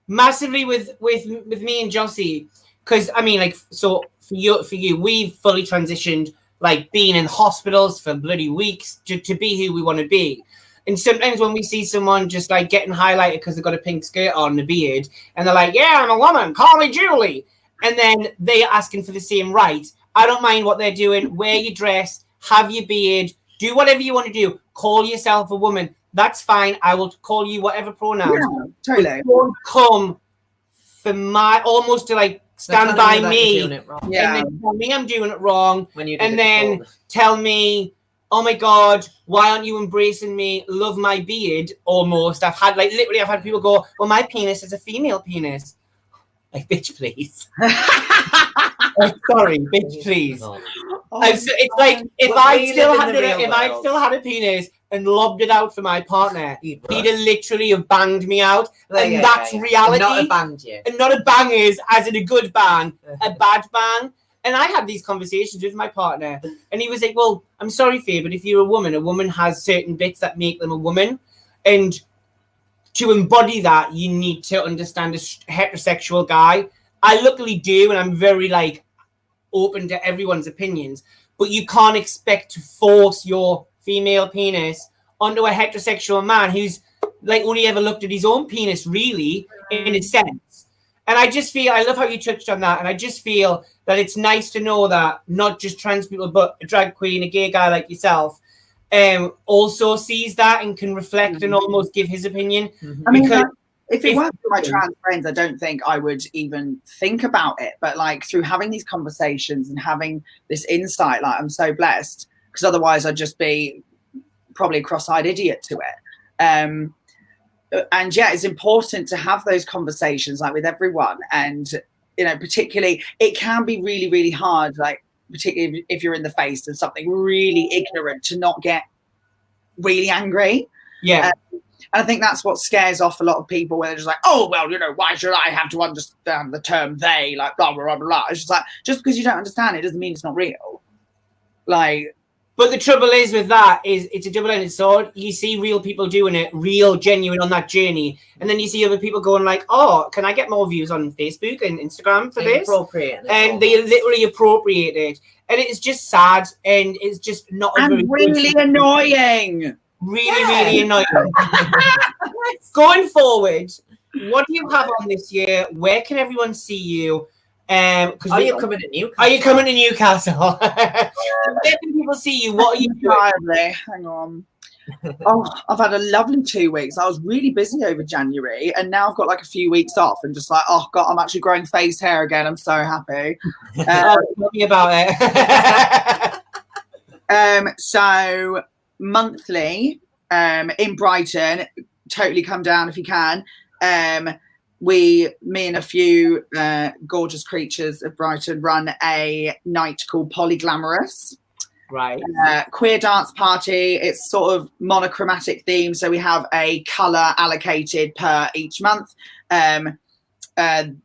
Speaker 1: with me and Jossy, because I mean, like, so for you, we've fully transitioned, like being in hospitals for bloody weeks to be who we want to be. And sometimes when we see someone just like getting highlighted because they've got a pink skirt on and a beard, and they're like, yeah, I'm a woman, call me Julie, and then they're asking for the same rights. I don't mind what they're doing. Wear your dress, have your beard, do whatever you want to do. Call yourself a woman. That's fine. I will call you whatever pronouns.
Speaker 4: Yeah, totally.
Speaker 1: Don't come for almost to like stand by me and then tell me I'm doing it wrong. And then tell me, oh my God, why aren't you embracing me? Love my beard almost. I've had people go, well, my penis is a female penis. Like, bitch, please. Sorry, bitch, please. It's like if I still had a penis and lobbed it out for my partner, he'd literally have banged me out. And that's reality.
Speaker 2: Not a bang, yeah.
Speaker 1: And not a bang is, as in a good bang, a bad bang. And I had these conversations with my partner, and he was like, well, I'm sorry, Faye, but if you're a woman has certain bits that make them a woman. And to embody that, you need to understand a heterosexual guy. I luckily do, and I'm very, like, open to everyone's opinions. But you can't expect to force your female penis onto a heterosexual man who's, like, only ever looked at his own penis, really, in a sense. And I just feel, I love how you touched on that, and I just feel that it's nice to know that not just trans people, but a drag queen, a gay guy like yourself, also sees that and can reflect and almost give his opinion.
Speaker 4: I mean, if it weren't for my trans friends, I don't think I would even think about it. But like through having these conversations and having this insight, like I'm so blessed, because otherwise I'd just be probably a cross-eyed idiot to it. And yeah, it's important to have those conversations like with everyone. And, particularly it can be really, really hard, like particularly if you're in the face of something really ignorant, to not get really angry.
Speaker 1: Yeah.
Speaker 4: And I think that's what scares off a lot of people, where they're just like, oh, well, why should I have to understand the term they, like, blah, blah, blah, blah. It's just like, just because you don't understand it doesn't mean it's not real. Like,
Speaker 1: but the trouble is with that is it's a double-edged sword. You see real people doing it, real, genuine on that journey. And then you see other people going like, oh, can I get more views on Facebook and Instagram for this? And they literally appropriate it. And it's just sad, and it's just not
Speaker 4: and really annoying.
Speaker 1: Really annoying. Going forward, what do you have on this year? Where can everyone see you?
Speaker 2: Are you coming to Newcastle?
Speaker 1: Are you coming to Newcastle? Where can people see you? What are you doing?
Speaker 4: Hang on. Oh, I've had a lovely 2 weeks. I was really busy over January, and now I've got like a few weeks off, and just like, oh god, I'm actually growing face hair again. I'm so happy.
Speaker 1: Tell me about it.
Speaker 4: So monthly, in Brighton, totally come down if you can. Me and a few gorgeous creatures of Brighton run a night called Polyglamorous.
Speaker 1: Right.
Speaker 4: Queer dance party. It's sort of monochromatic theme, so we have a colour allocated per each month.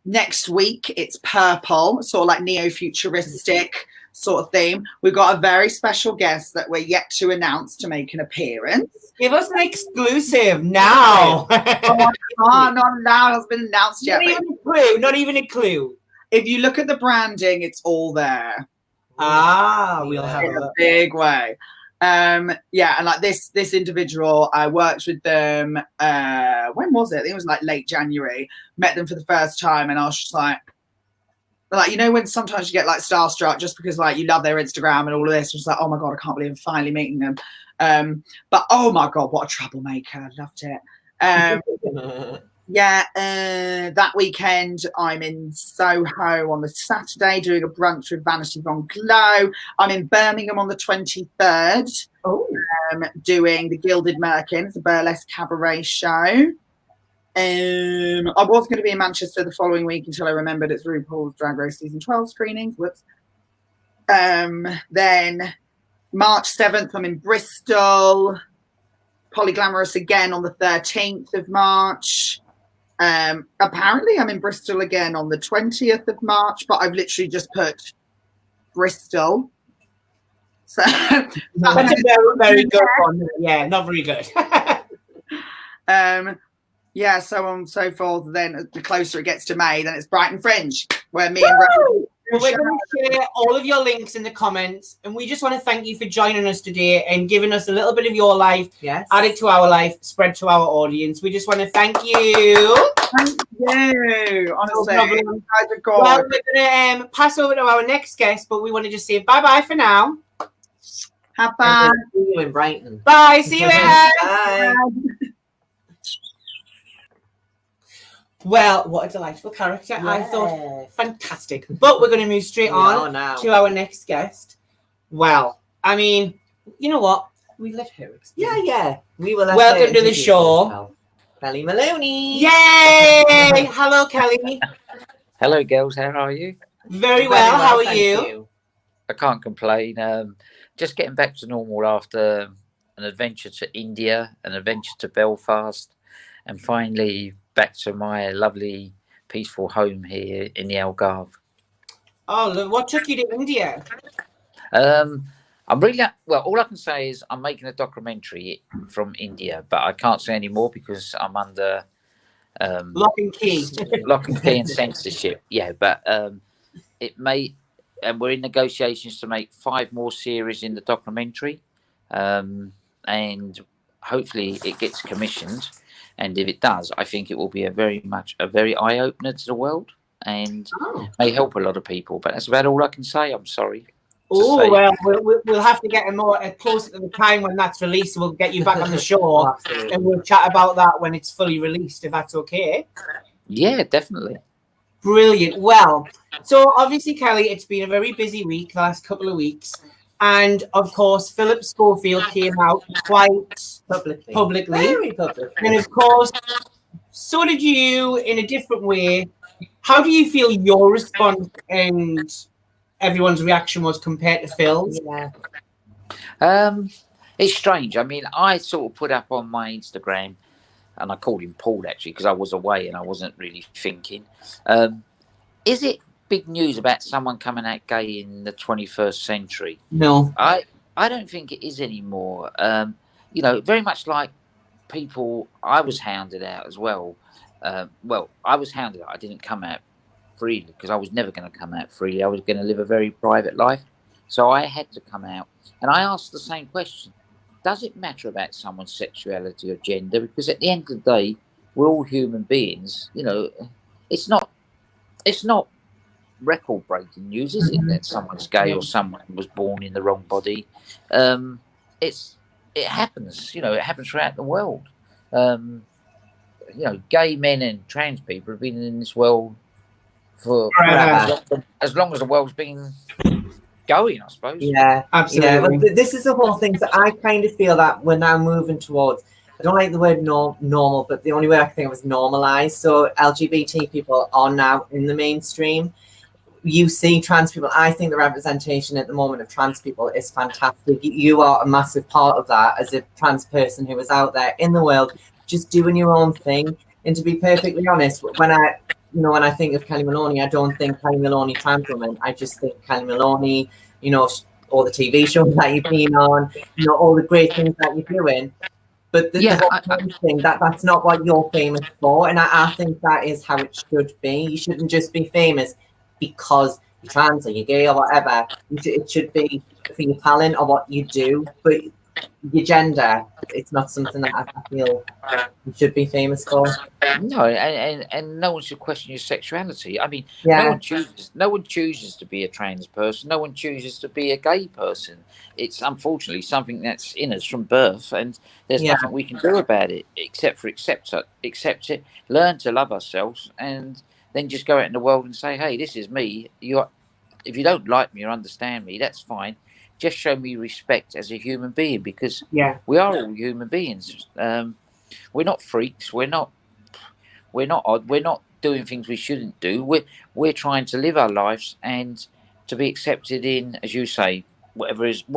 Speaker 4: Next week it's purple, sort of like neo-futuristic sort of theme. We've got a very special guest that we're yet to announce to make an appearance.
Speaker 1: Give us an exclusive now.
Speaker 4: Oh, not now. It hasn't been announced yet.
Speaker 1: Not even a clue.
Speaker 4: If you look at the branding, it's all there.
Speaker 1: We'll have
Speaker 4: in a big way. And like this individual, I worked with them. When was it? I think it was like late January. Met them for the first time, and I was just like, you know, when sometimes you get like starstruck just because like you love their Instagram and all of this, just like, oh my god, I can't believe I'm finally meeting them. But oh my god, what a troublemaker! I loved it. That weekend I'm in Soho on the Saturday doing a brunch with Vanity Von Glow. I'm in Birmingham on the 23rd, doing the Gilded Merkin. It's a burlesque cabaret show. I was going to be in Manchester the following week until I remembered it's RuPaul's Drag Race Season 12 screenings. Whoops. Then March 7th I'm in Bristol. Polyglamorous again on the 13th of March. Apparently I'm in Bristol again on the 20th of March, but I've literally just put Bristol. So
Speaker 1: that's a very, very good one. Yeah, not very good.
Speaker 4: So on and so forth. Then the closer it gets to May, then it's Brighton Fringe, where me and Ray.
Speaker 1: We're going to share all of your links in the comments, and we just want to thank you for joining us today and giving us a little bit of your life, added to our life, spread to our audience. We just want to thank you.
Speaker 4: Thank you. Honestly,
Speaker 1: well, we're going to pass over to our next guest, but we want to just say bye-bye for now.
Speaker 2: Have fun. See you in Brighton.
Speaker 1: Bye. See you later.
Speaker 2: Bye.
Speaker 1: Well, what a delightful character. Yeah. I thought fantastic. But we're going to move straight on to our next guest. Well, I mean, you know what? We let her explain.
Speaker 2: Yeah. We will.
Speaker 1: Welcome to the show.
Speaker 2: Kellie Maloney.
Speaker 1: Yay! Hello, Kellie.
Speaker 5: Hello, girls. How are you?
Speaker 1: Very well. How are you?
Speaker 5: I can't complain. Just getting back to normal after an adventure to India, an adventure to Belfast, and finally back to my lovely, peaceful home here in the Algarve.
Speaker 1: Oh, what took you to India?
Speaker 5: I'm really all I can say is I'm making a documentary from India, but I can't say any more because I'm under
Speaker 1: lock and key
Speaker 5: and censorship. Yeah, but and we're in negotiations to make 5 more series in the documentary, and hopefully it gets commissioned. And if it does, I think it will be a very eye-opener to the world and may help a lot of people. But that's about all I can say. I'm sorry.
Speaker 1: Oh, well, we'll have to get a closer to the time when that's released. We'll get you back on the show and we'll chat about that when it's fully released, if that's okay.
Speaker 5: Yeah, definitely.
Speaker 1: Brilliant. Well, so obviously, Kellie, it's been a very busy week, the last couple of weeks. And of course, Philip Schofield came out quite publicly.
Speaker 2: Very publicly.
Speaker 1: And of course, so did you in a different way. How do you feel your response and everyone's reaction was compared to Phil's?
Speaker 2: Yeah.
Speaker 5: It's strange. I mean, I sort of put up on my Instagram, and I called him Paul actually because I was away and I wasn't really thinking. Is it big news about someone coming out gay in the 21st century?
Speaker 1: No,
Speaker 5: I don't think it is anymore. You know, very much like people, I was hounded out as well. I was hounded out. I didn't come out freely because I was never going to come out freely. I was going to live a very private life. So I had to come out. And I asked the same question. Does it matter about someone's sexuality or gender? Because at the end of the day, we're all human beings. You know, it's not record-breaking news, is it, that someone's gay or someone was born in the wrong body? It's it happens. You know, it happens throughout the world. You know, gay men and trans people have been in this world for
Speaker 2: Forever.
Speaker 5: as long as the world's been going, I suppose.
Speaker 2: Yeah,
Speaker 1: Absolutely.
Speaker 2: Yeah, but this is the whole thing. So I kind of feel that we're now moving towards, I don't like the word normal, but the only word I can think of is normalized. So LGBT people are now in the mainstream. You see trans people. I think the representation at the moment of trans people is fantastic. You are a massive part of that as a trans person who is out there in the world, just doing your own thing. And to be perfectly honest, when I think of Kellie Maloney, I don't think Kellie Maloney trans woman. I just think Kellie Maloney, all the TV shows that you've been on, all the great things that you're doing. But the whole thing, that's not what you're famous for. And I think that is how it should be. You shouldn't just be famous because you're trans or you're gay or whatever. It should be for your talent or what you do. But your gender, it's not something that I feel you should be famous for.
Speaker 5: No, and no one should question your sexuality. I mean,
Speaker 2: Yeah.
Speaker 5: no one chooses to be a trans person. No one chooses to be a gay person. It's unfortunately something that's in us from birth, and there's nothing we can do about it except for accept it, learn to love ourselves, and then just go out in the world and say, hey, this is me. If you don't like me or understand me, that's fine. Just show me respect as a human being, because we are all human beings. We're not freaks. We're not odd. We're not doing things we shouldn't do. We're trying to live our lives and to be accepted in, as you say, what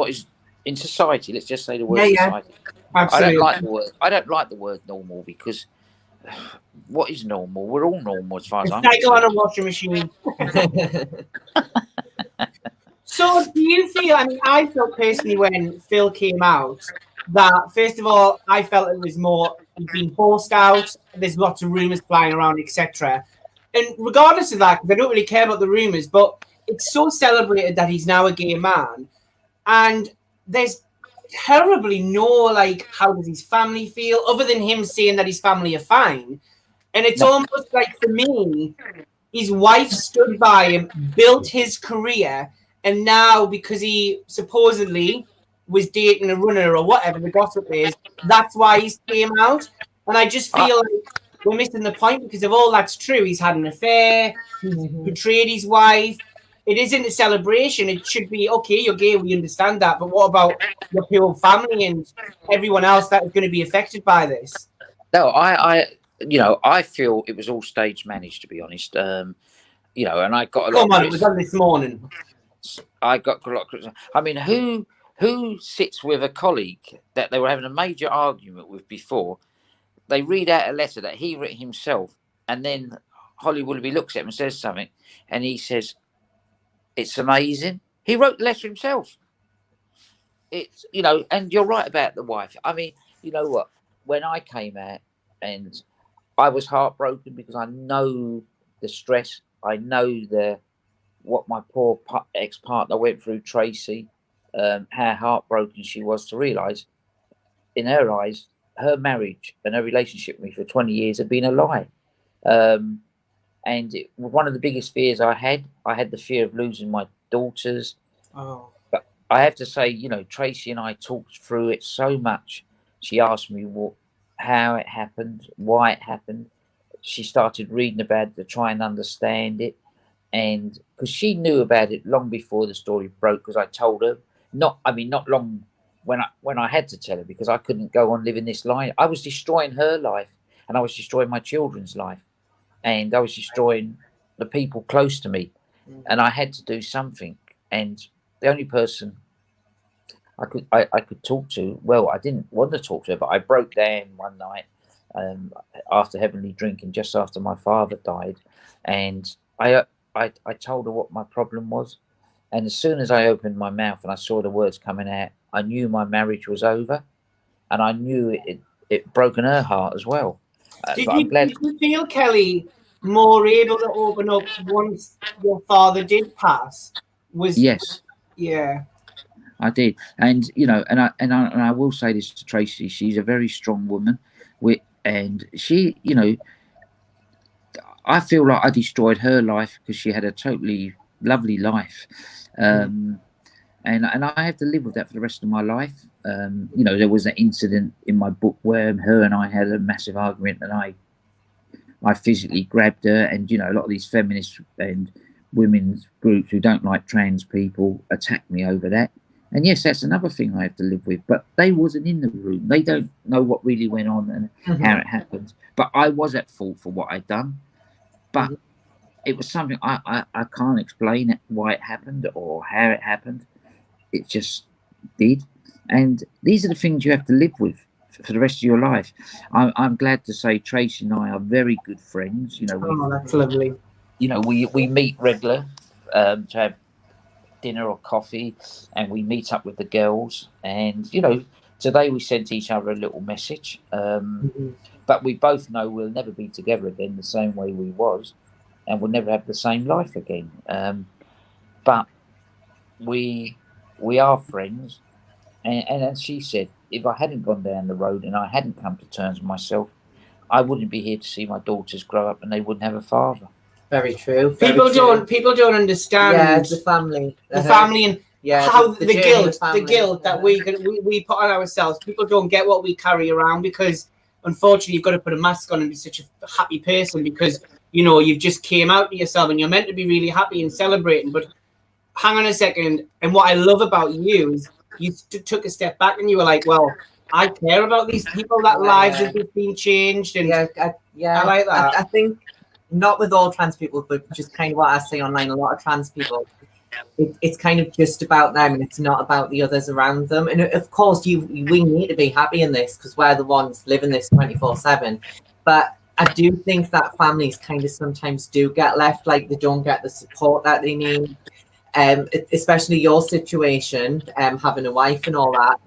Speaker 5: is in society. Let's just say the word society.
Speaker 1: Absolutely.
Speaker 5: I don't like the word normal, because what is normal? We're all normal as far as I'm
Speaker 1: concerned.
Speaker 5: concerned.
Speaker 1: On a washing machine. So do you feel, I felt personally when Phil came out that, first of all, I felt it was more being forced out. There's lots of rumours flying around, etc. And regardless of that, because I don't really care about the rumours, but it's so celebrated that he's now a gay man. And there's terribly no, how does his family feel, other than him saying that his family are fine. And it's almost like, for me, his wife stood by him, built his career, and now, because he supposedly was dating a runner or whatever the gossip is, that's why he's came out. And I just feel like we're missing the point, because if all that's true, he's had an affair, he's betrayed his wife. It isn't a celebration. It should be, okay, you're gay, we understand that, but what about your whole family and everyone else that is going to be affected by this?
Speaker 5: No, I feel it was all stage managed, to be honest. And I got a lot.
Speaker 1: Come on, it was on this morning.
Speaker 5: I got a lot of. I mean, who sits with a colleague that they were having a major argument with before? They read out a letter that he wrote himself, and then Holly Willoughby looks at him and says something, and he says, "It's amazing." He wrote the letter himself. It's and you're right about the wife. I mean, you know what? When I came out, and I was heartbroken, because I know the stress. I know what my poor ex-partner went through, Tracy, how heartbroken she was to realise, in her eyes, her marriage and her relationship with me for 20 years had been a lie. And it was one of the biggest fears I had. I had the fear of losing my daughters.
Speaker 1: Oh.
Speaker 5: But I have to say, Tracy and I talked through it so much. She asked me how it happened, why it happened. She started reading about it to try and understand it. And because she knew about it long before the story broke, because I told her, not long when I had to tell her, because I couldn't go on living this life. I was destroying her life, and I was destroying my children's life, and I was destroying the people close to me, and I had to do something. And the only person I could talk to, well, I didn't want to talk to her, but I broke down one night after heavily drinking, just after my father died, and I told her what my problem was, and as soon as I opened my mouth and I saw the words coming out, I knew my marriage was over, and I knew it broken her heart as well.
Speaker 1: Did you feel, Kelly, more able to open up once your father did pass?
Speaker 5: Yes.
Speaker 1: Yeah.
Speaker 5: I did, and I will say this to Tracy: she's a very strong woman, and she, I feel like I destroyed her life, because she had a totally lovely life, and and I have to live with that for the rest of my life. You know, there was an incident in my book where her and I had a massive argument, and I physically grabbed her, and you know, a lot of these feminists and women's groups who don't like trans people attack me over that. And yes, that's another thing I have to live with. But they wasn't in the room. They don't know what really went on and how it happened. But I was at fault for what I'd done. But it was something I can't explain it, why it happened or how it happened. It just did. And these are the things you have to live with for the rest of your life. I'm glad to say Tracy and I are very good friends. You know,
Speaker 1: that's lovely.
Speaker 5: You know, we meet regular to have dinner or coffee, and we meet up with the girls. And you know, today we sent each other a little message. But we both know we'll never be together again the same way we was, and we'll never have the same life again. But we are friends. And as she said, if I hadn't gone down the road and I hadn't come to terms with myself, I wouldn't be here to see my daughters grow up and they wouldn't have a father.
Speaker 2: Very true.
Speaker 1: People don't understand.
Speaker 2: Yeah, the family
Speaker 1: and how the guilt that
Speaker 2: yeah.
Speaker 1: we put on ourselves. People don't get what we carry around, because unfortunately you've got to put a mask on and be such a happy person, because you know you've just came out to yourself and you're meant to be really happy and celebrating. But hang on a second, and what I love about you is you took a step back and you were like, well, I care about these people that lives have just been changed, and I like that.
Speaker 2: I think not with all trans people, but just kind of what I see online, a lot of trans people, it's kind of just about them and it's not about the others around them. And of course we need to be happy in this because we're the ones living this 24/7. But I do think that families kind of sometimes do get left, like they don't get the support that they need. Especially your situation, having a wife and all that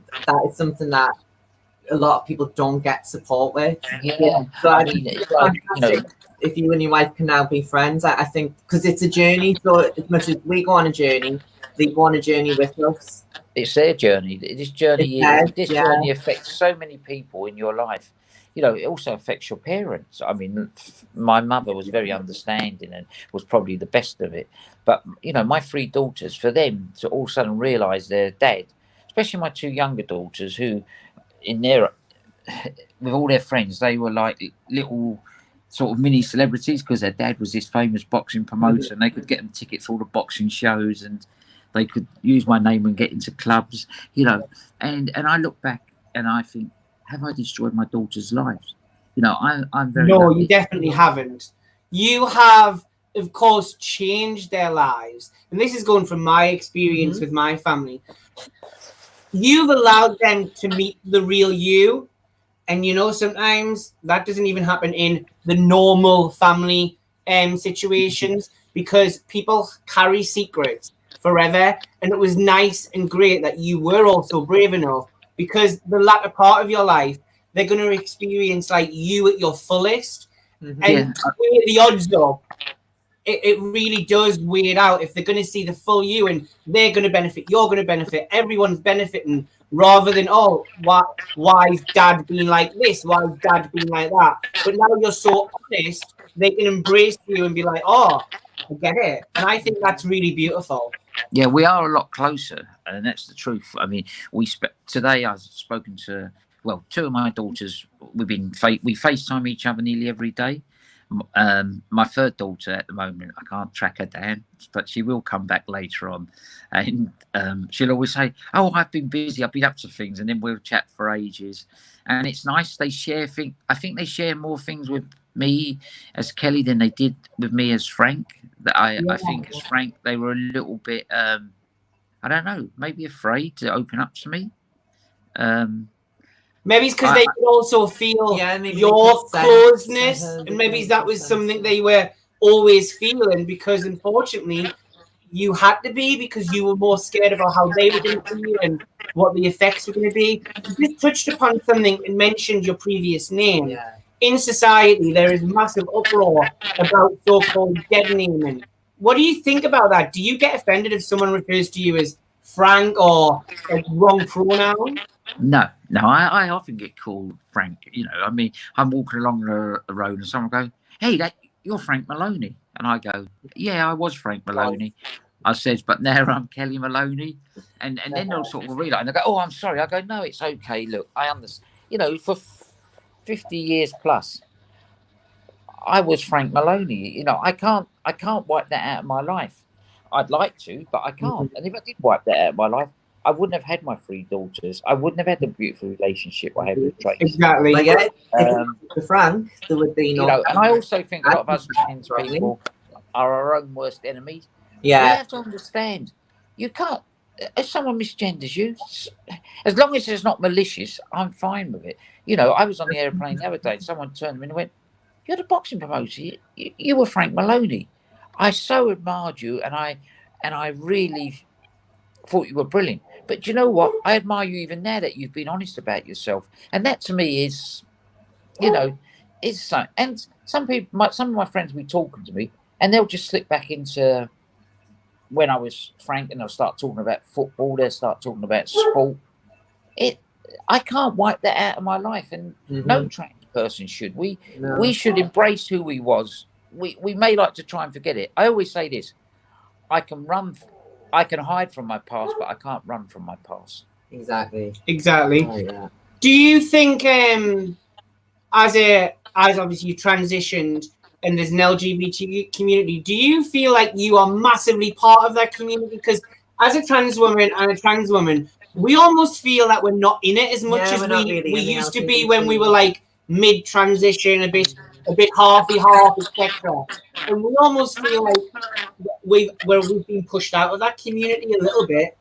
Speaker 2: is something that a lot of people don't get support with. So I mean, it's like, you know, if you and your wife can now be friends, I think, because it's a journey. So as much as we go on a journey, they go on a journey with us.
Speaker 5: It's their journey. This journey journey affects so many people in your life. You know, it also affects your parents. I mean, my mother was very understanding and was probably the best of it. But, you know, my 3 daughters, for them to all of a sudden realise their dad, especially my 2 younger daughters who, in their, with all their friends, they were like little sort of mini celebrities because their dad was this famous boxing promoter and they could get them tickets for all the boxing shows and they could use my name and get into clubs, you know. And I look back and I think, have I destroyed my daughters' lives? You know, I'm very lucky.
Speaker 1: You definitely haven't. You have, of course, changed their lives. And this is going from my experience with my family. You've allowed them to meet the real you. And, you know, sometimes that doesn't even happen in the normal family situations because people carry secrets forever. And it was nice and great that you were also brave enough, because the latter part of your life, they're going to experience like you at your fullest. And the odds up, it really does weigh it out. If they're going to see the full you and they're going to benefit, you're going to benefit, everyone's benefiting, rather than, why is dad being like this? Why is dad being like that? But now you're so honest, they can embrace you and be like, I get it. And I think that's really beautiful.
Speaker 5: Yeah, we are a lot closer, and that's the truth. I mean, today I've spoken to 2 of my daughters. We FaceTime each other nearly every day. My 3rd daughter at the moment, I can't track her down, but she will come back later on, and she'll always say, "Oh, I've been busy. I've been up to things," and then we'll chat for ages. And it's nice. They share things. I think they share more things with me as Kellie than they did with me as Frank. That I think as Frank, they were a little bit, I don't know, maybe afraid to open up to me.
Speaker 1: Maybe it's because they could also feel your closeness, and maybe that was something they were always feeling, because unfortunately you had to be, because you were more scared about how they were going to feel and what the effects were going to be. You just touched upon something and mentioned your previous name.
Speaker 2: Yeah.
Speaker 1: In society, there is massive uproar about so-called dead naming. What do you think about that? Do you get offended if someone refers to you as Frank or a wrong pronoun?
Speaker 5: No, I often get called Frank. You know, I mean, I'm walking along the road and someone goes, "Hey, you're Frank Maloney," and I go, "Yeah, I was Frank Maloney." I says, but now I'm Kellie Maloney. And then they'll sort of realise, and they go, oh, I'm sorry. I go, no, it's okay. Look, I understand. You know, for 50 years plus, I was Frank Maloney. You know, I can't wipe that out of my life. I'd like to, but I can't. And if I did wipe that out of my life, I wouldn't have had my 3 daughters. I wouldn't have had the beautiful relationship I have with Trace.
Speaker 1: Exactly.
Speaker 2: But yeah, for Frank, there would be no.
Speaker 5: You know, and I also think a lot of us trans people are our own worst enemies.
Speaker 2: Yeah.
Speaker 5: We have to understand, you can't. If someone misgenders you, as long as it's not malicious, I'm fine with it. You know, I was on the airplane the other day. Someone turned to me and went, "You're the boxing promoter. You were Frank Maloney. I so admired you, and I really thought you were brilliant. But you know what? I admire you even now that you've been honest about yourself, and that to me is, you know, is so. And some people, some of my friends, will be talking to me, and they'll just slip back into when I was Frank, and they'll start talking about football. They'll start talking about sport. I can't wipe that out of my life, and no trans person should. We should embrace who he was. We may like to try and forget it. I always say this: I can hide from my past, but I can't run from my past.
Speaker 2: Exactly.
Speaker 1: Oh, yeah. Do you think, as obviously you transitioned and there's an LGBT community, do you feel like you are massively part of that community? Because as a trans woman and a trans woman, we almost feel that we're not in it as much as we used to be when we were like mid-transition, a bit half, etc. And we almost feel like we've been pushed out of that community a little bit.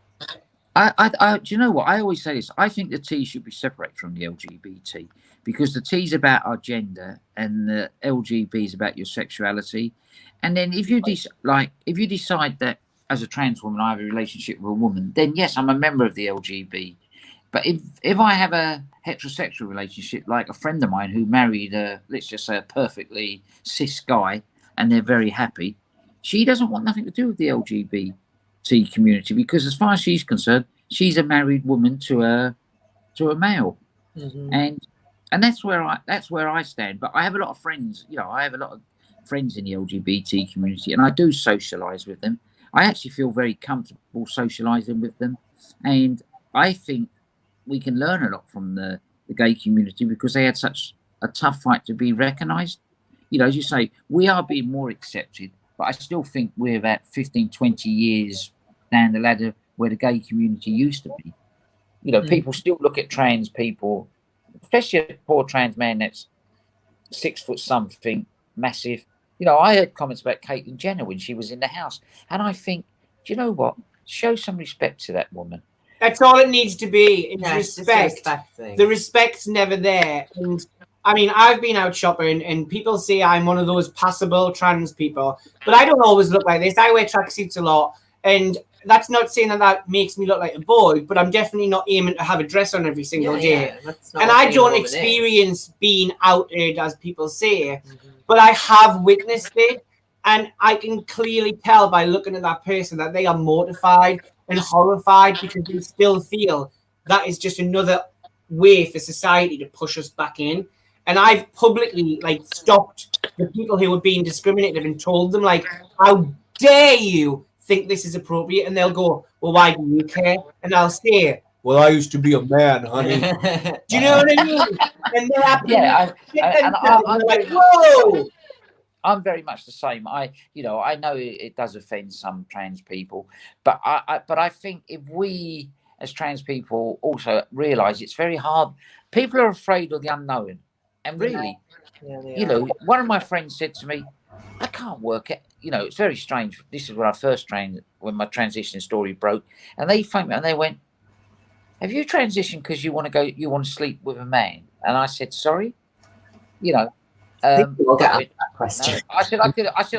Speaker 5: Do you know what? I always say this. I think the T should be separated from the LGBT, because the T is about our gender and the LGB is about your sexuality. And then if you decide that as a trans woman I have a relationship with a woman, then yes, I'm a member of the LGB. But if I have a heterosexual relationship, like a friend of mine who married let's just say a perfectly cis guy, and they're very happy, she doesn't want nothing to do with the LGBT community, because as far as she's concerned, she's a married woman to a male. And that's where I stand. But I have a lot of friends, you know, I have a lot of friends in the LGBT community, and I do socialize with them. I actually feel very comfortable socializing with them, and I think we can learn a lot from the gay community, because they had such a tough fight to be recognized. You know, as you say, we are being more accepted, but I still think we're about 15, 20 years down the ladder where the gay community used to be. You know, people still look at trans people, especially a poor trans man that's 6 foot something, massive. You know, I heard comments about Caitlyn Jenner when she was in the house, and I think, do you know what? Show some respect to that woman.
Speaker 1: That's all it needs to be. It's respect. The respect's never there. And I mean, I've been out shopping and people say I'm one of those passable trans people, but I don't always look like this. I wear tracksuits a lot, and that's not saying that makes me look like a boy, but I'm definitely not aiming to have a dress on every single day. And I don't experience being outed, as people say, but I have witnessed it, and I can clearly tell by looking at that person that they are mortified and horrified, because they still feel that is just another way for society to push us back in. And I've publicly stopped the people who were being discriminated and told them, like, how dare you think this is appropriate? And they'll go, well, why do you care? And I'll say, well, I used to be a man, honey. Do you know what I mean? And they're happy. Whoa!
Speaker 5: I'm very much the same. I know it does offend some trans people, but I think if we as trans people also realise it's very hard. People are afraid of the unknown, and really, you know, one of my friends said to me, "I can't work it." You know, it's very strange. This is when I first trained, when my transition story broke, and they phoned me and they went, "Have you transitioned because you want to sleep with a man?" And I said, "Sorry," you know.
Speaker 2: Question.
Speaker 5: I said I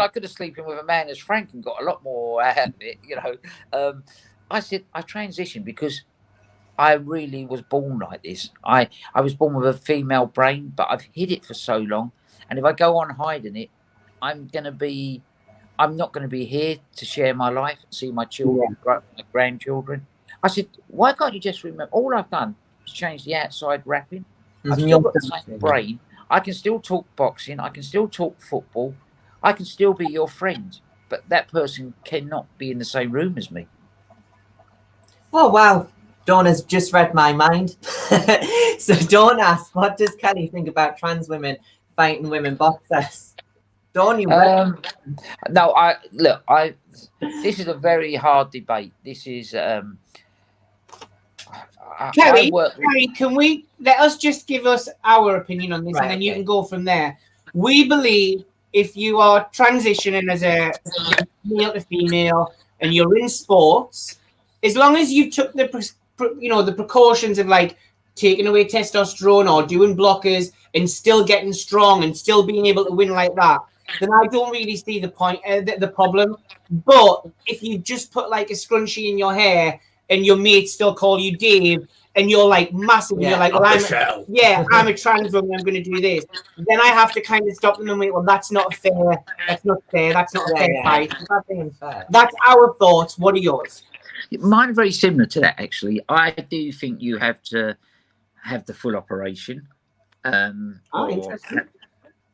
Speaker 5: could have sleeping with a man as Frank and got a lot more out of it, you know. I said I transitioned because I really was born like this. I was born with a female brain, but I've hid it for so long, and if I go on hiding it, I'm not going to be here to share my life, see my children, my grandchildren. I said, why can't you just remember? All I've done is change the outside wrapping. I've still got the same brain. I can still talk boxing. I can still talk football. I can still be your friend. but that person cannot be in the same room as me.
Speaker 2: Oh, wow. Dawn has just read my mind. So Dawn asked, what does Kelly think about trans women fighting women boxers? Dawn, you read
Speaker 5: No, this is a very hard debate. This is
Speaker 1: Kelly, can we let us just give us our opinion on this,
Speaker 2: Right,
Speaker 1: and then you
Speaker 2: okay.
Speaker 1: can go from there. We believe if you are transitioning as a male to female and you're in sports, as long as you took the the precautions of like taking away testosterone or doing blockers and still getting strong and still being able to win like that, then I don't really see the point, the problem. But if you just put like a scrunchie in your hair and your mates still call you Dave, and you're like massive, and you're like, well, I'm a trans woman, I'm going to do this. Then I have to kind of stop them and wait. Well, that's not fair. That's not fair. That's not a fair fight. That's our thoughts. What are yours?
Speaker 5: Mine are very similar to that, actually. I do think you have to have the full operation, or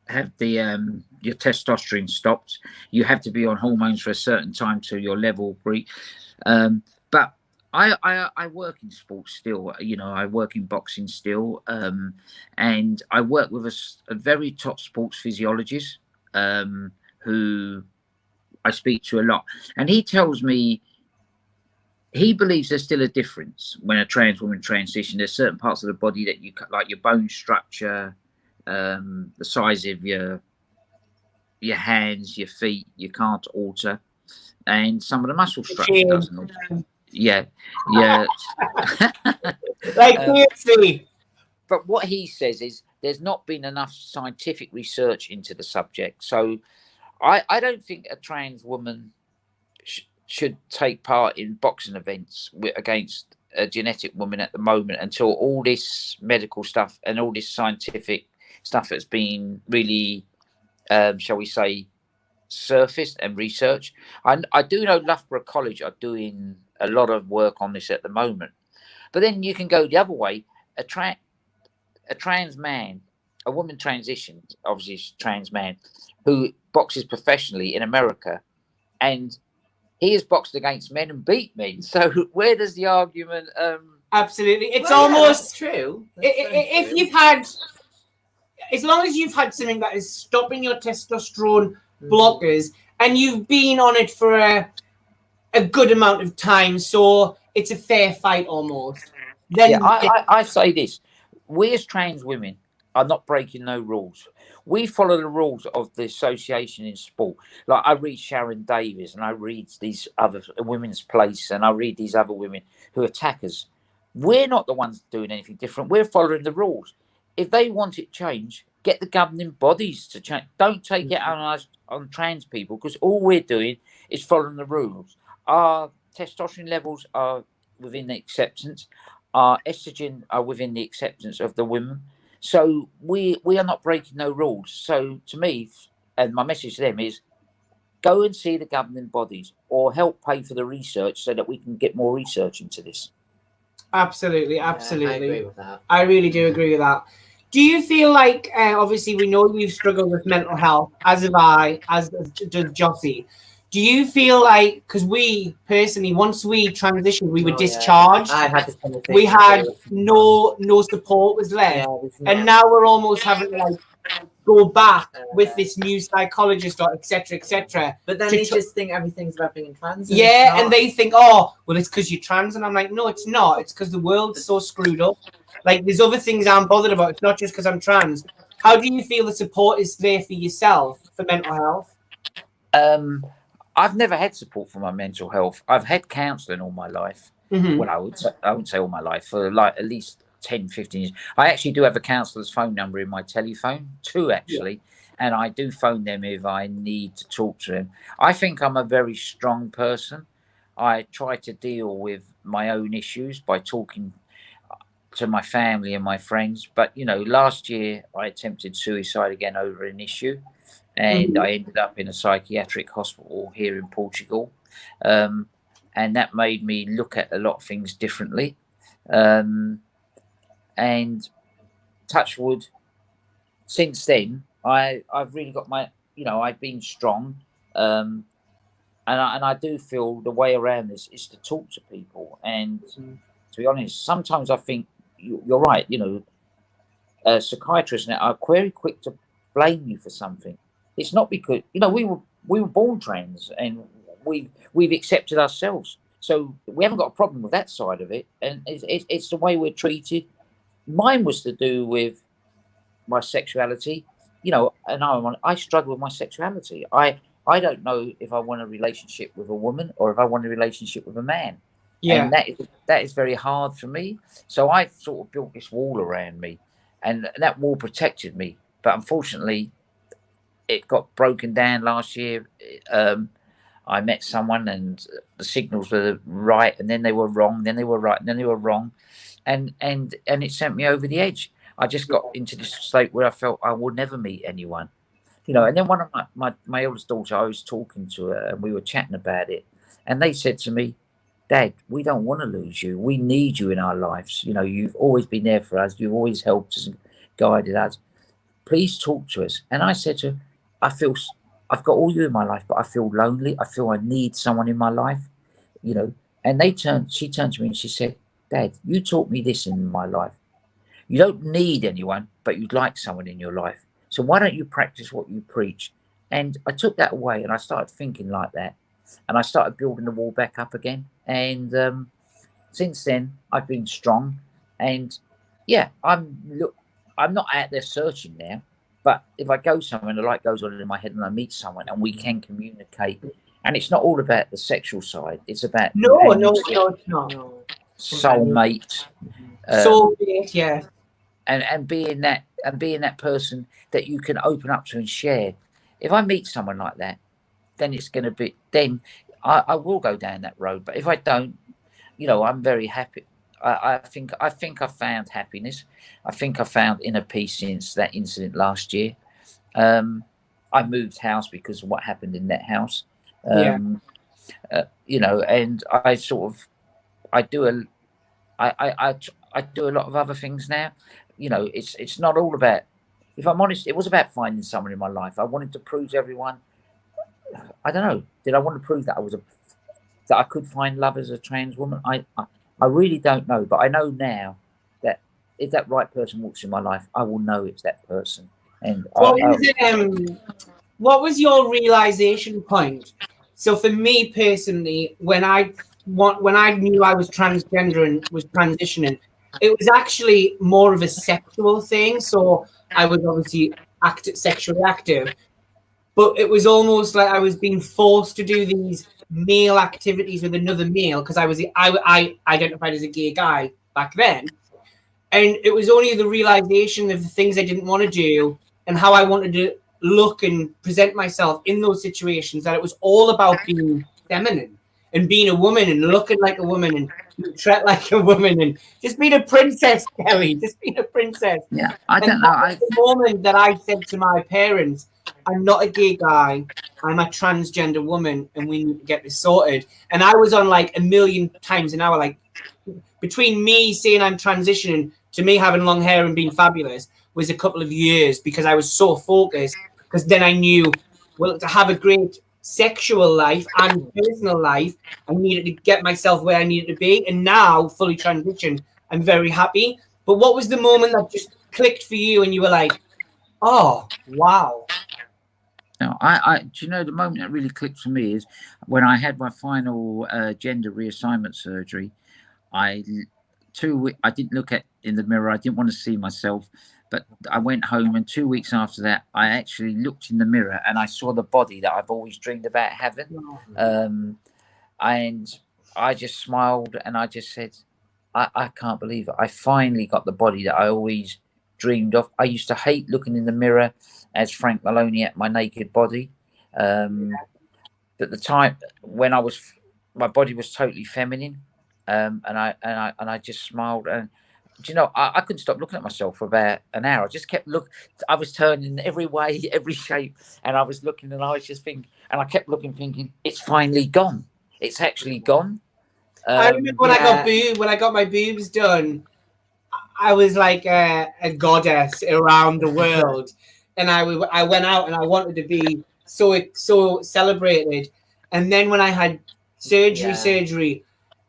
Speaker 5: have the your testosterone stopped. You have to be on hormones for a certain time to your level breed. But I work in sports still. I work in boxing still, and I work with a very top sports physiologist who I speak to a lot, and he tells me he believes there's still a difference when a trans woman transitions. There's certain parts of the body that you like your bone structure, the size of your hands, your feet, you can't alter, and some of the muscle structure doesn't alter. Yeah.
Speaker 1: Like seriously.
Speaker 5: But what he says is there's not been enough scientific research into the subject. So I don't think a trans woman should take part in boxing events against a genetic woman at the moment until all this medical stuff and all this scientific stuff has been really, shall we say, surfaced and researched. I do know Loughborough College are doing a lot of work on this at the moment. But then you can go the other way. A trans man, a woman transitioned, obviously trans man, who boxes professionally in America, and he has boxed against men and beat men. So where does the argument?
Speaker 1: Absolutely, it's almost
Speaker 2: true.
Speaker 1: If you've had, as long as you've had something that is stopping your testosterone blockers, and you've been on it for a good amount of time, so it's a fair fight almost. Then
Speaker 5: I say this: we as trans women are not breaking no rules. We follow the rules of the association in sport. Like I read Sharon Davies and I read these other Women's Place and I read these other women who attack us. We're not the ones doing anything different. We're following the rules. If they want it changed, get the governing bodies to change. Don't take it on trans people, because all we're doing is following the rules. Our testosterone levels are within the acceptance. Our estrogen are within the acceptance of the women. So we are not breaking no rules. So to me, and my message to them is, go and see the governing bodies or help pay for the research so that we can get more research into this.
Speaker 1: Absolutely.
Speaker 2: I agree with that.
Speaker 1: I really do agree with that. Do you feel like, obviously we know you've struggled with mental health, as have I, as does Jossy. Do you feel like, because we personally, once we transitioned, we were discharged.
Speaker 2: I had this conversation.
Speaker 1: We had no support was left, and now we're almost having to like go back with this new psychologist or etc.
Speaker 2: But then they just think everything's about being trans.
Speaker 1: And they think, oh, well, it's because you're trans, and I'm like, no, it's not. It's because the world's so screwed up. Like, there's other things I'm bothered about. It's not just because I'm trans. How do you feel the support is there for yourself for mental health?
Speaker 5: I've never had support for my mental health. I've had counselling all my life.
Speaker 1: Mm-hmm.
Speaker 5: Well, I wouldn't say all my life, for like at least 10, 15 years. I actually do have a counsellor's phone number in my telephone, 2 actually, and I do phone them if I need to talk to them. I think I'm a very strong person. I try to deal with my own issues by talking to my family and my friends. But, last year I attempted suicide again over an issue. And I ended up in a psychiatric hospital here in Portugal. And that made me look at a lot of things differently. And touch wood, since then, I've really got my, I've been strong. and I do feel the way around this is to talk to people. And to be honest, sometimes I think you're right. You know, psychiatrists now are very quick to blame you for something. It's not because we were born trans, and we've accepted ourselves. So we haven't got a problem with that side of it, and it's the way we're treated. Mine was to do with my sexuality, and I struggle with my sexuality. I don't know if I want a relationship with a woman or if I want a relationship with a man.
Speaker 1: Yeah.
Speaker 5: And that is very hard for me. So I sort of built this wall around me, and that wall protected me. But unfortunately, it got broken down last year. I met someone, and the signals were right, and then they were wrong, then they were right, and then they were wrong, and it sent me over the edge. I just got into this state where I felt I would never meet anyone, And then one of my eldest daughter, I was talking to her, and we were chatting about it, and they said to me, "Dad, we don't want to lose you. We need you in our lives. You've always been there for us. You've always helped us and guided us. Please talk to us." And I said to her, I've got all you in my life, but I feel lonely. I feel I need someone in my life, And she turned to me and she said, "Dad, you taught me this in my life. You don't need anyone, but you'd like someone in your life. So why don't you practice what you preach?" And I took that away, and I started thinking like that, and I started building the wall back up again. And since then, I've been strong. And yeah, I'm not out there searching now. But if I go somewhere and the light goes on in my head and I meet someone and we can communicate, and it's not all about the sexual side, it's about
Speaker 1: No, it's not.
Speaker 5: Soulmate.
Speaker 1: Soulmate, yeah.
Speaker 5: And being that person that you can open up to and share. If I meet someone like that, then it's going to be, then I will go down that road. But if I don't, I'm very happy. I think I found happiness. I think I found inner peace since that incident last year. I moved house because of what happened in that house. And I sort of, I do a lot of other things now. It's not all about, if I'm honest, it was about finding someone in my life. I wanted to prove to everyone, I don't know, did I want to prove that that I could find love as a trans woman? I really don't know, but I know now that if that right person walks in my life, I will know it's that person. And
Speaker 1: what was your realization point? So for me personally, when I knew I was transgender and was transitioning, it was actually more of a sexual thing. So I was obviously sexually active, but it was almost like I was being forced to do these male activities with another male because I identified as a gay guy back then. And it was only the realization of the things I didn't want to do and how I wanted to look and present myself in those situations that it was all about being feminine and being a woman and looking like a woman and treat like a woman and just being a princess, Kelly, just being a princess.
Speaker 5: Yeah, I don't know.
Speaker 1: The moment that I said to my parents, "I'm not a gay guy, I'm a transgender woman, and we need to get this sorted." And I was on like a million times an hour, like between me saying I'm transitioning to me having long hair and being fabulous was a couple of years because I was so focused. Because then I knew, well, to have a great sexual life and personal life, I needed to get myself where I needed to be. And now, fully transitioned, I'm very happy. But what was the moment that just clicked for you and you were like, "Oh, wow"?
Speaker 5: No, do you know the moment that really clicked for me is when I had my final gender reassignment surgery. I didn't look in the mirror. I didn't want to see myself, but I went home, and 2 weeks after that, I actually looked in the mirror and I saw the body that I've always dreamed about having. And I just smiled and I just said, I can't believe it. I finally got the body that I always dreamed of. I used to hate looking in the mirror as Frank Maloney at my naked body. At the time when my body was totally feminine. And I just smiled, and do you know, I couldn't stop looking at myself for about an hour. I just kept I was turning every way, every shape, and I was looking, and I was just thinking, and I kept looking, thinking, it's finally gone. It's actually gone.
Speaker 1: I remember when I got my boobs done, I was like a goddess around the world, and I went out and I wanted to be so celebrated. And then when I had surgery,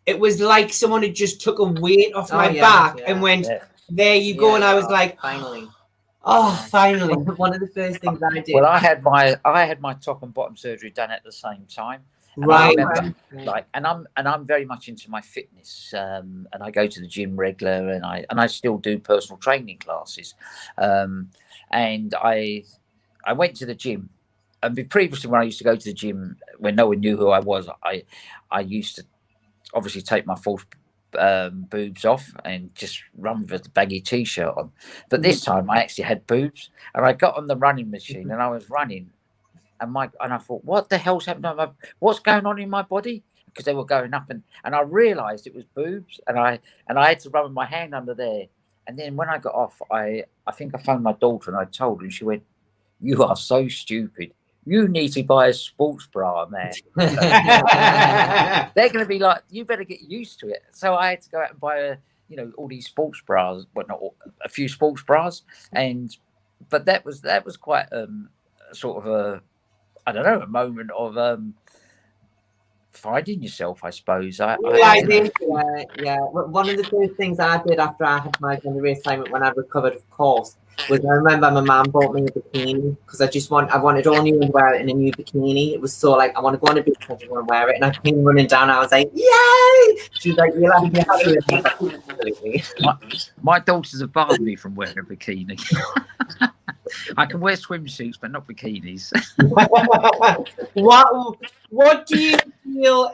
Speaker 1: it was like someone had just took a weight off my back and went, there you go. And I was like,
Speaker 2: finally.
Speaker 1: Finally.
Speaker 2: One of the first things I did.
Speaker 5: Well, I had my top and bottom surgery done at the same time. And
Speaker 1: Right.
Speaker 5: I remember, I'm very much into my fitness, and I go to the gym regular, and I still do personal training classes, and I went to the gym, and previously when I used to go to the gym when no one knew who I was, I used to obviously take my false boobs off and just run with a baggy t-shirt on, but this time I actually had boobs, and I got on the running machine and I was running. And I thought, what the hell's happening? What's going on in my body? Because they were going up, and I realised it was boobs, and I had to rub my hand under there. And then when I got off, I think I phoned my daughter and I told her, and she went, "You are so stupid. You need to buy a sports bra, man." They're going to be like, you better get used to it. So I had to go out and buy all these sports bras, well, not all, a few sports bras, but that was quite sort of a moment of finding yourself, I suppose.
Speaker 2: One of the first things I did after I had my gender reassignment when I recovered, of course, was I remember my mum bought me a bikini because I wanted all new underwear in a new bikini. It was so like, I want to go on a beach, I just want to wear it. And I came running down, I was like, yay! She was like, you'll have to be happy with me. Absolutely.
Speaker 5: My daughters have barred me from wearing a bikini. I can wear swimsuits, but not bikinis.
Speaker 1: What do you feel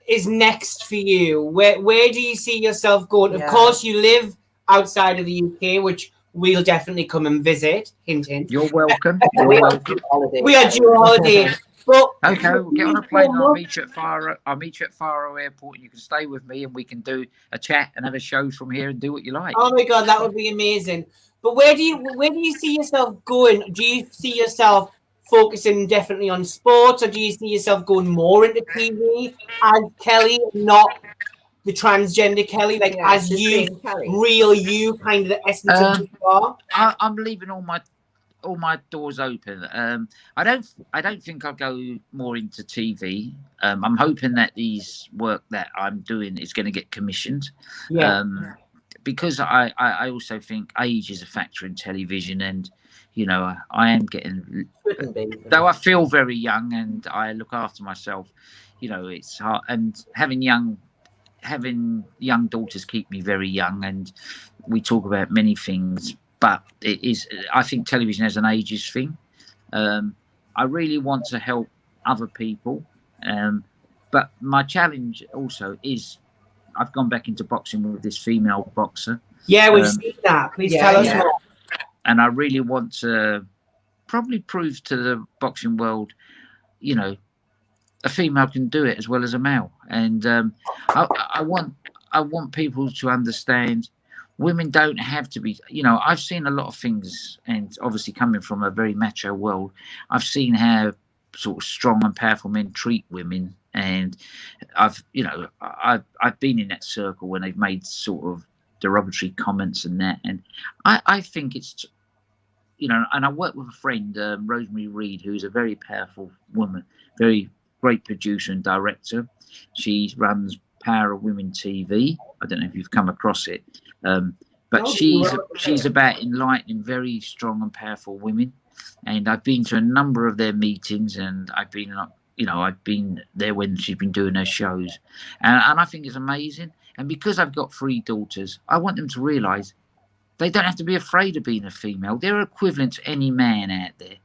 Speaker 1: is next for you? Where do you see yourself going? Of course, you live outside of the UK, which we'll definitely come and visit. Hint, hint.
Speaker 5: You're welcome.
Speaker 1: We are due holiday. But
Speaker 5: okay, we'll get on a plane and I'll meet you at Faro Airport, and you can stay with me and we can do a chat and have a show from here and do what you like.
Speaker 1: Oh my God, that would be amazing. But where do you see yourself going? Do you see yourself focusing definitely on sports, or do you see yourself going more into TV as Kellie, not the transgender Kellie, as you, real you, kind of the essence of who you are?
Speaker 5: I'm leaving all my doors open. I don't think I'll go more into TV. I'm hoping that these work that I'm doing is going to get commissioned. Yeah. Because I also think age is a factor in television, and I am getting, though I feel very young and I look after myself, it's hard, and having young daughters keep me very young, and we talk about many things, but I think television has an ages thing. I really want to help other people, but my challenge also is I've gone back into boxing with this female boxer.
Speaker 1: Yeah, we've seen that. Please tell us more.
Speaker 5: And I really want to probably prove to the boxing world, a female can do it as well as a male. And I want people to understand women don't have to be, I've seen a lot of things, and obviously coming from a very macho world, I've seen how sort of strong and powerful men treat women. And I've been in that circle when they've made sort of derogatory comments and that. And I think it's, and I work with a friend, Rosemary Reed, who's a very powerful woman, very great producer and director. She runs Power of Women TV. I don't know if you've come across it, but she's about enlightening very strong and powerful women. And I've been to a number of their meetings, and I've been there when she's been doing her shows, and I think it's amazing. And because I've got 3 daughters, I want them to realise they don't have to be afraid of being a female. They're equivalent to any man out there,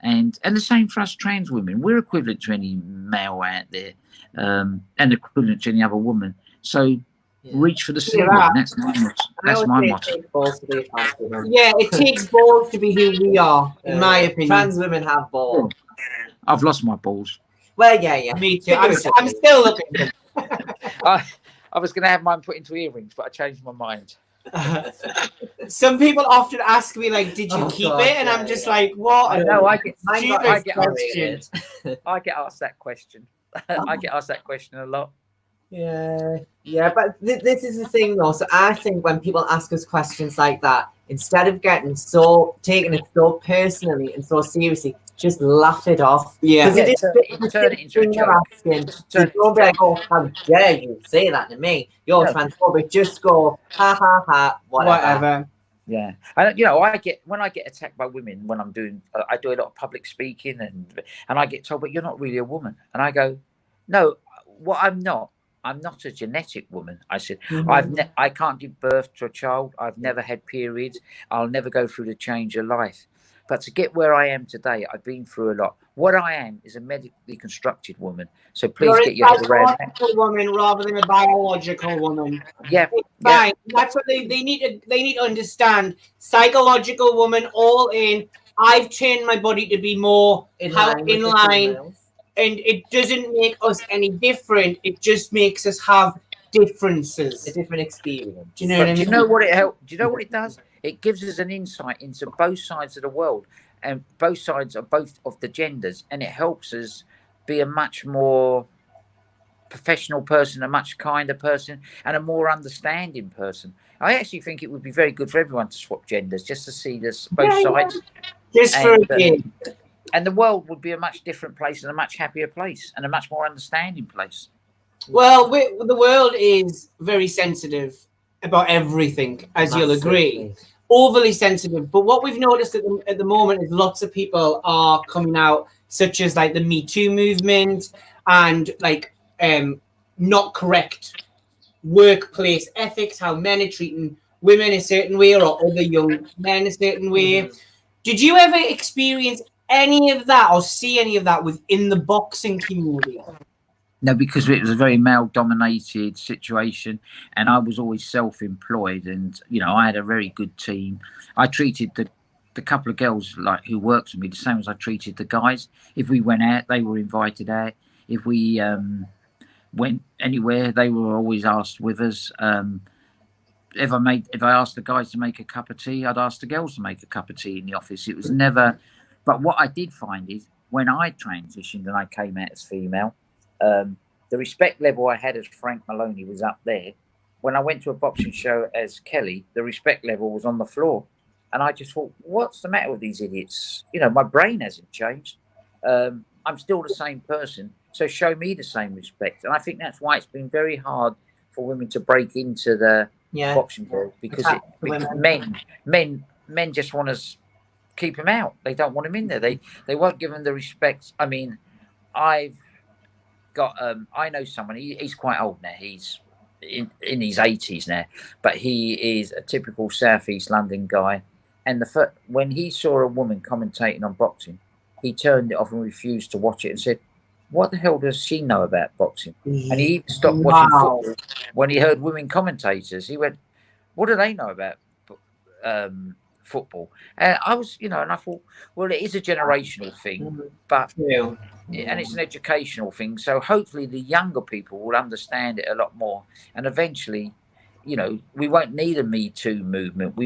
Speaker 5: and the same for us trans women. We're equivalent to any male out there, and equivalent to any other woman. So reach for the ceiling. That's my motto.
Speaker 1: Yeah, it takes balls to be who we are, in my opinion.
Speaker 2: Trans women have balls.
Speaker 5: I've lost my balls.
Speaker 2: Well, yeah.
Speaker 1: Me too. I'm still looking.
Speaker 5: I was going to have mine put into earrings, but I changed my mind.
Speaker 1: Some people often ask me, like, did you keep it? And I'm just like, what?
Speaker 5: I know. I get asked that question. I get asked that question a lot.
Speaker 2: Yeah, but this is the thing, though. So I think when people ask us questions like that, instead of taking it so personally and so seriously, just laugh it off.
Speaker 1: Yeah.
Speaker 2: 'Cause it is
Speaker 5: turn it into a
Speaker 2: thing they're
Speaker 5: joke.
Speaker 2: asking.
Speaker 5: Just
Speaker 2: So
Speaker 5: turn it
Speaker 2: don't be
Speaker 5: into a
Speaker 2: like, oh, how dare you say that to me? You're
Speaker 5: No.
Speaker 2: transphobic. Just go, ha ha ha, whatever.
Speaker 5: Yeah, when I get attacked by women when I'm doing, I do a lot of public speaking, and I get told, but you're not really a woman, and I go, no, what I'm not a genetic woman. I said, I can't give birth to a child. I've never had periods. I'll never go through the change of life. But to get where I am today, I've been through a lot. What I am is a medically constructed woman. So please
Speaker 1: You're
Speaker 5: get your head
Speaker 1: a
Speaker 5: around that.
Speaker 1: psychological woman rather than a biological woman.
Speaker 5: Yeah,
Speaker 1: It's fine. That's what they need to understand. Psychological woman, all in. I've trained my body to be more in line, and it doesn't make us any different. It just makes us have differences.
Speaker 2: A different experience.
Speaker 1: Do you know what I mean?
Speaker 5: Do you know what it helps? Do you know what it does? It gives us an insight into both sides of the world and both sides of both of the genders, and it helps us be a much more professional person, a much kinder person, and a more understanding person. I actually think it would be very good for everyone to swap genders, just to see this both sides.
Speaker 1: Just for a game.
Speaker 5: And the world would be a much different place and a much happier place and a much more understanding place.
Speaker 1: Well, the world is very sensitive about everything, as you'll agree. Overly sensitive. But what we've noticed at the moment is lots of people are coming out, such as like the Me Too movement and like not correct workplace ethics, how men are treating women a certain way or other young men a certain way. Did you ever experience any of that or see any of that within the boxing community?
Speaker 5: No, because it was a very male-dominated situation, and I was always self-employed, and I had a very good team. I treated the couple of girls like who worked with me the same as I treated the guys. If we went out, they were invited out. If we went anywhere, they were always asked with us. If I asked the guys to make a cup of tea, I'd ask the girls to make a cup of tea in the office. It was never. But what I did find is when I transitioned and I came out as female. The respect level I had as Frank Maloney was up there. When I went to a boxing show as Kelly, the respect level was on the floor. And I just thought, what's the matter with these idiots? My brain hasn't changed. I'm still the same person. So show me the same respect. And I think that's why it's been very hard for women to break into the boxing world because men just want to keep him out. They don't want him in there. They won't give him the respect. I mean, I know someone, he's quite old now, he's in his 80s now, but he is a typical Southeast London guy, and when he saw a woman commentating on boxing, he turned it off and refused to watch it and said, what the hell does she know about boxing? And he even stopped watching football when he heard women commentators. He went, what do they know about football? And I was, and I thought, well, it is a generational thing, but and it's an educational thing. So hopefully the younger people will understand it a lot more, and eventually, we won't need a Me Too movement.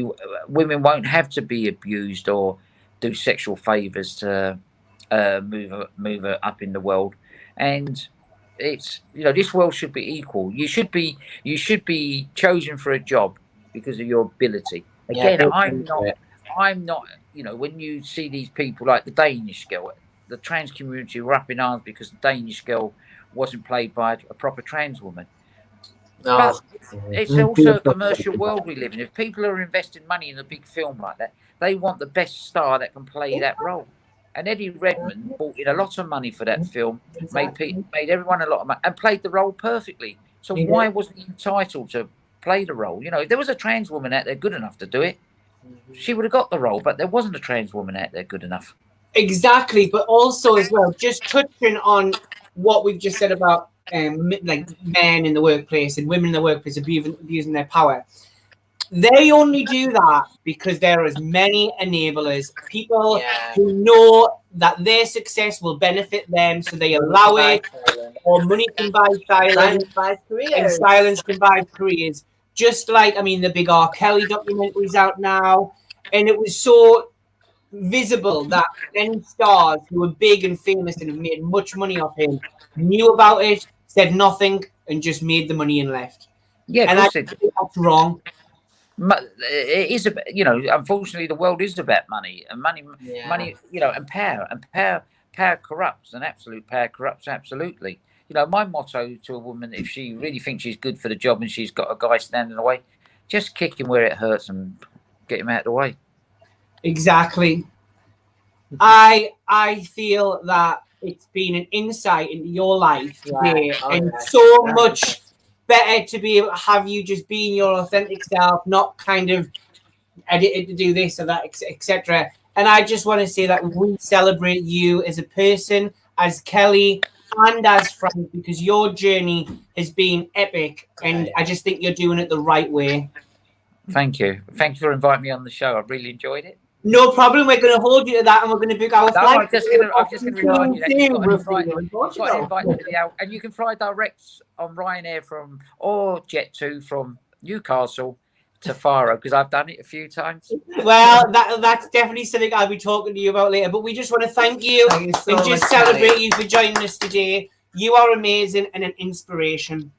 Speaker 5: Women won't have to be abused or do sexual favors to move up in the world. And it's this world should be equal. You should be chosen for a job because of your ability. Again, I'm not. When you see these people like the Danish girl, the trans community were up in arms because the Danish girl wasn't played by a proper trans woman. But it's also a commercial world we live in. If people are investing money in a big film like that, they want the best star that can play that role. And Eddie Redmayne brought in a lot of money for that film, made everyone a lot of money, and played the role perfectly. So why wasn't he entitled to play the role? If there was a trans woman out there good enough to do it, she would have got the role. But there wasn't a trans woman out there good enough.
Speaker 1: Exactly, but also as well, just touching on what we've just said about like men in the workplace and women in the workplace abusing their power. They only do that because there are as many enablers, people who know that their success will benefit them, so they allow it. Or money can buy silence, and silence can buy careers. Just like, the big R. Kelly documentary's out now, and it was so visible that many stars who were big and famous and have made much money off him knew about it, said nothing, and just made the money and left.
Speaker 5: Yeah,
Speaker 1: and I think that's wrong.
Speaker 5: It is, unfortunately, the world is about money, and money, and power, power corrupts, and absolute power corrupts absolutely. My motto to a woman, if she really thinks she's good for the job and she's got a guy standing in the way, just kick him where it hurts and get him out of the way.
Speaker 1: Exactly. I feel that it's been an insight into your life today, so much better to be able to have you just being your authentic self, not kind of edited to do this or that, etc. And I just want to say that we celebrate you as a person, as Kelly, and as Frank, because your journey has been epic, and I just think you're doing it the right way.
Speaker 5: Thank you for inviting me on the show. I really enjoyed it.
Speaker 1: No problem. We're going to hold you to that, and we're going to book our flight.
Speaker 5: I'm just going to remind you that you've got to invite to the out, and you can fly direct on Ryanair or Jet2 from Newcastle to Faro, because I've done it a few times.
Speaker 1: Well, that's definitely something I'll be talking to you about later. But we just want to thank you and just celebrate you for joining us today. You are amazing and an inspiration.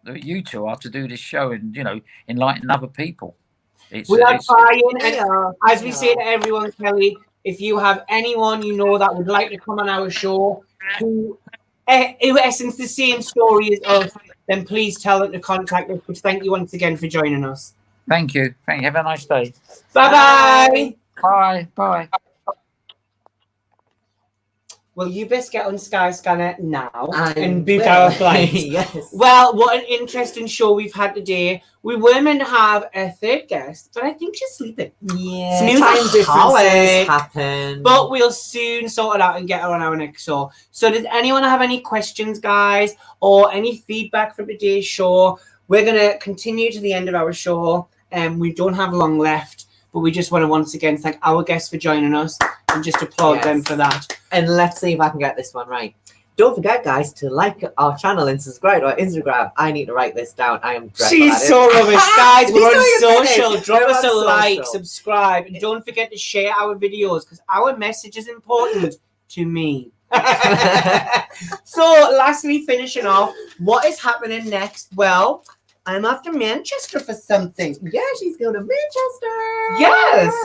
Speaker 5: You two are to do this show and enlighten other people.
Speaker 1: We are trying, and as we say to everyone, Kelly, if you have anyone you know that would like to come on our show who essence the same story as us, then please tell them to contact us. But thank you once again for joining us.
Speaker 5: Thank you. Have a nice day.
Speaker 1: Bye-bye.
Speaker 5: Bye.
Speaker 1: Well, you best get on Skyscanner now and book our flight.
Speaker 2: Yes.
Speaker 1: Well, what an interesting show we've had today. We were meant to have a third guest, but I think she's sleeping.
Speaker 2: Yeah,
Speaker 1: Time
Speaker 2: differences happen.
Speaker 1: But we'll soon sort it out and get her on our next show. So does anyone have any questions, guys, or any feedback from today's show? We're going to continue to the end of our show. We don't have long left, but we just want to once again thank our guests for joining us and just applaud them for that.
Speaker 2: And let's see if I can get this one right. Don't forget, guys, to like our channel and subscribe to our Instagram. I need to write this down. I am dreadful
Speaker 1: She's
Speaker 2: at it.
Speaker 1: so rubbish. Guys, we're on social.
Speaker 2: Finished.
Speaker 1: Drop
Speaker 2: We're
Speaker 1: us a
Speaker 2: on
Speaker 1: like,
Speaker 2: social.
Speaker 1: subscribe, and don't forget to share our videos because our message is important to me. So, lastly, finishing off, what is happening next? Well, I'm off to Manchester for something.
Speaker 2: Yeah, she's going to Manchester.
Speaker 1: Yes.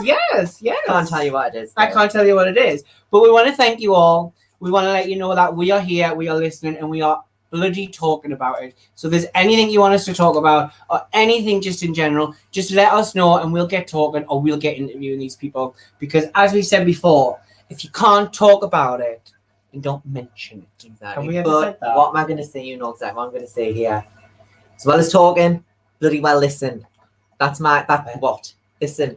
Speaker 2: Can't tell you what it is.
Speaker 1: I can't tell you what it is. But we want to thank you all. We want to let you know that we are here, we are listening, and we are bloody talking about it. So if there's anything you want us to talk about or anything just in general, just let us know and we'll get talking or we'll get interviewing these people. Because as we said before, if you can't talk about it, then don't mention it.
Speaker 2: Exactly.
Speaker 1: Have we ever said that?
Speaker 2: What am I going to say? You know exactly what I'm going to say here. As well as talking, bloody well listen. That's what. Listen.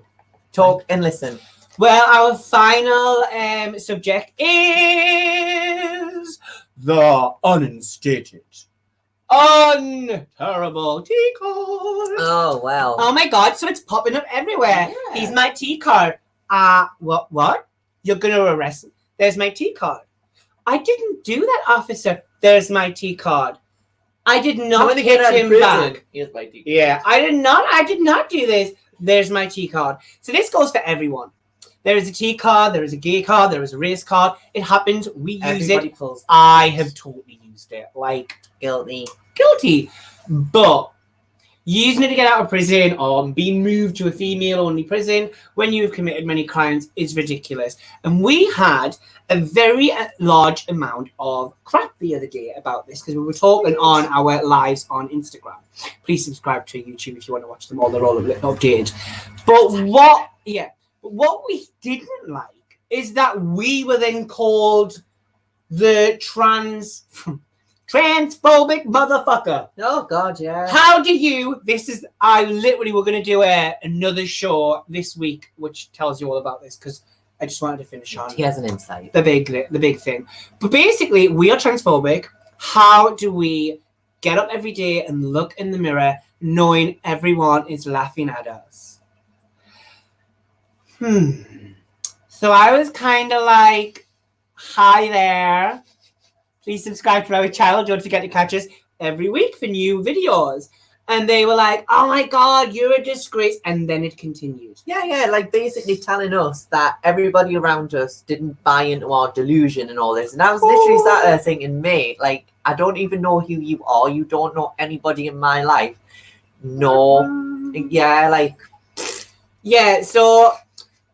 Speaker 2: Talk and listen.
Speaker 1: Well, our final subject is the uninstated, unterrible tea card.
Speaker 2: Oh, well.
Speaker 1: Oh my God, so it's popping up everywhere.
Speaker 2: Yeah.
Speaker 1: Here's my tea card. What? You're going to arrest me? There's my tea card. I didn't do that, officer. There's my tea card. I did not hit him back.
Speaker 2: Here's my tea card.
Speaker 1: Yeah, I did not do this. There's my tea card. So this goes for everyone. There is a tea card, there is a gay card, there is a race card. It happens. We use
Speaker 2: Everybody
Speaker 1: it.
Speaker 2: pulls.
Speaker 1: I have totally used it. Like,
Speaker 2: Guilty.
Speaker 1: But using it to get out of prison or being moved to a female-only prison when you've committed many crimes is ridiculous. And we had a very large amount of crap the other day about this because we were talking on our lives on Instagram. Please subscribe to YouTube if you want to watch them all. They're all updated. But what we didn't like is that we were then called the transphobic motherfucker.
Speaker 2: Oh, God, yeah.
Speaker 1: How do you? I literally we're going to do another show this week, which tells you all about this because I just wanted to finish on.
Speaker 2: He has an insight.
Speaker 1: The big thing. But basically, we are transphobic. How do we get up every day and look in the mirror knowing everyone is laughing at us? So I was kind of like, hi there. Please subscribe to our channel. Don't forget to catch us every week for new videos. And they were like, oh my God, you're a disgrace. And then it continued.
Speaker 2: Yeah, like basically telling us that everybody around us didn't buy into our delusion and all this. And I was literally sat there thinking, mate, like, I don't even know who you are. You don't know anybody in my life. No. Yeah, like,
Speaker 1: Yeah, so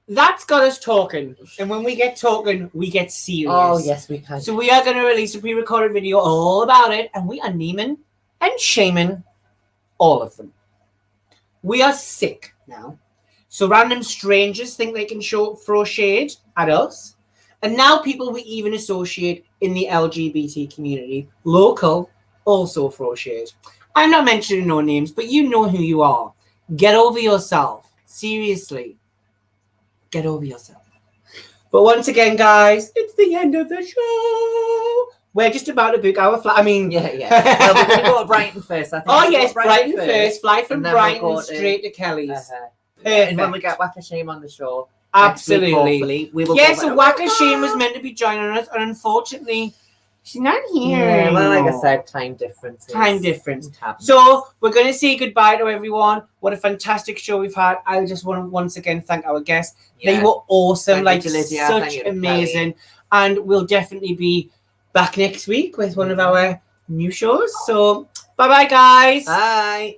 Speaker 1: that's got us talking. And when we get talking, we get serious.
Speaker 2: Oh, yes, we can.
Speaker 1: So we are going to release a pre-recorded video all about it, and we are naming and shaming all of them. We are sick now. So random strangers think they can throw shade at us. And now people we even associate in the LGBT community, local, also throw shade. I'm not mentioning no names, but you know who you are. Get over yourself. Seriously. Get over yourself. But once again, guys, it's the end of the show. We're just about to book our flight. I mean,
Speaker 2: Yeah. Well, we're going to go to Brighton first. I think
Speaker 1: oh
Speaker 2: we'll go
Speaker 1: yes,
Speaker 2: to
Speaker 1: Brighton first. Fly from
Speaker 2: and then we'll
Speaker 1: Brighton
Speaker 2: go to-
Speaker 1: straight to Kelly's.
Speaker 2: And when we get Waka Shame on the show,
Speaker 1: Absolutely.
Speaker 2: next week, hopefully, we will
Speaker 1: Yes,
Speaker 2: go
Speaker 1: so Waka Shane was meant to be joining us, and unfortunately, she's not here.
Speaker 2: Yeah, well, like I
Speaker 1: anymore.
Speaker 2: said, time difference.
Speaker 1: Time difference.
Speaker 2: Happens.
Speaker 1: So we're going to say goodbye to everyone. What a fantastic show we've had. I just want to once again thank our guests.
Speaker 2: Yeah.
Speaker 1: They were awesome,
Speaker 2: Thank
Speaker 1: like
Speaker 2: you to Lydia,
Speaker 1: such
Speaker 2: thank you to
Speaker 1: amazing. And we'll definitely be back next week with one of our new shows. So bye-bye, guys.
Speaker 2: Bye.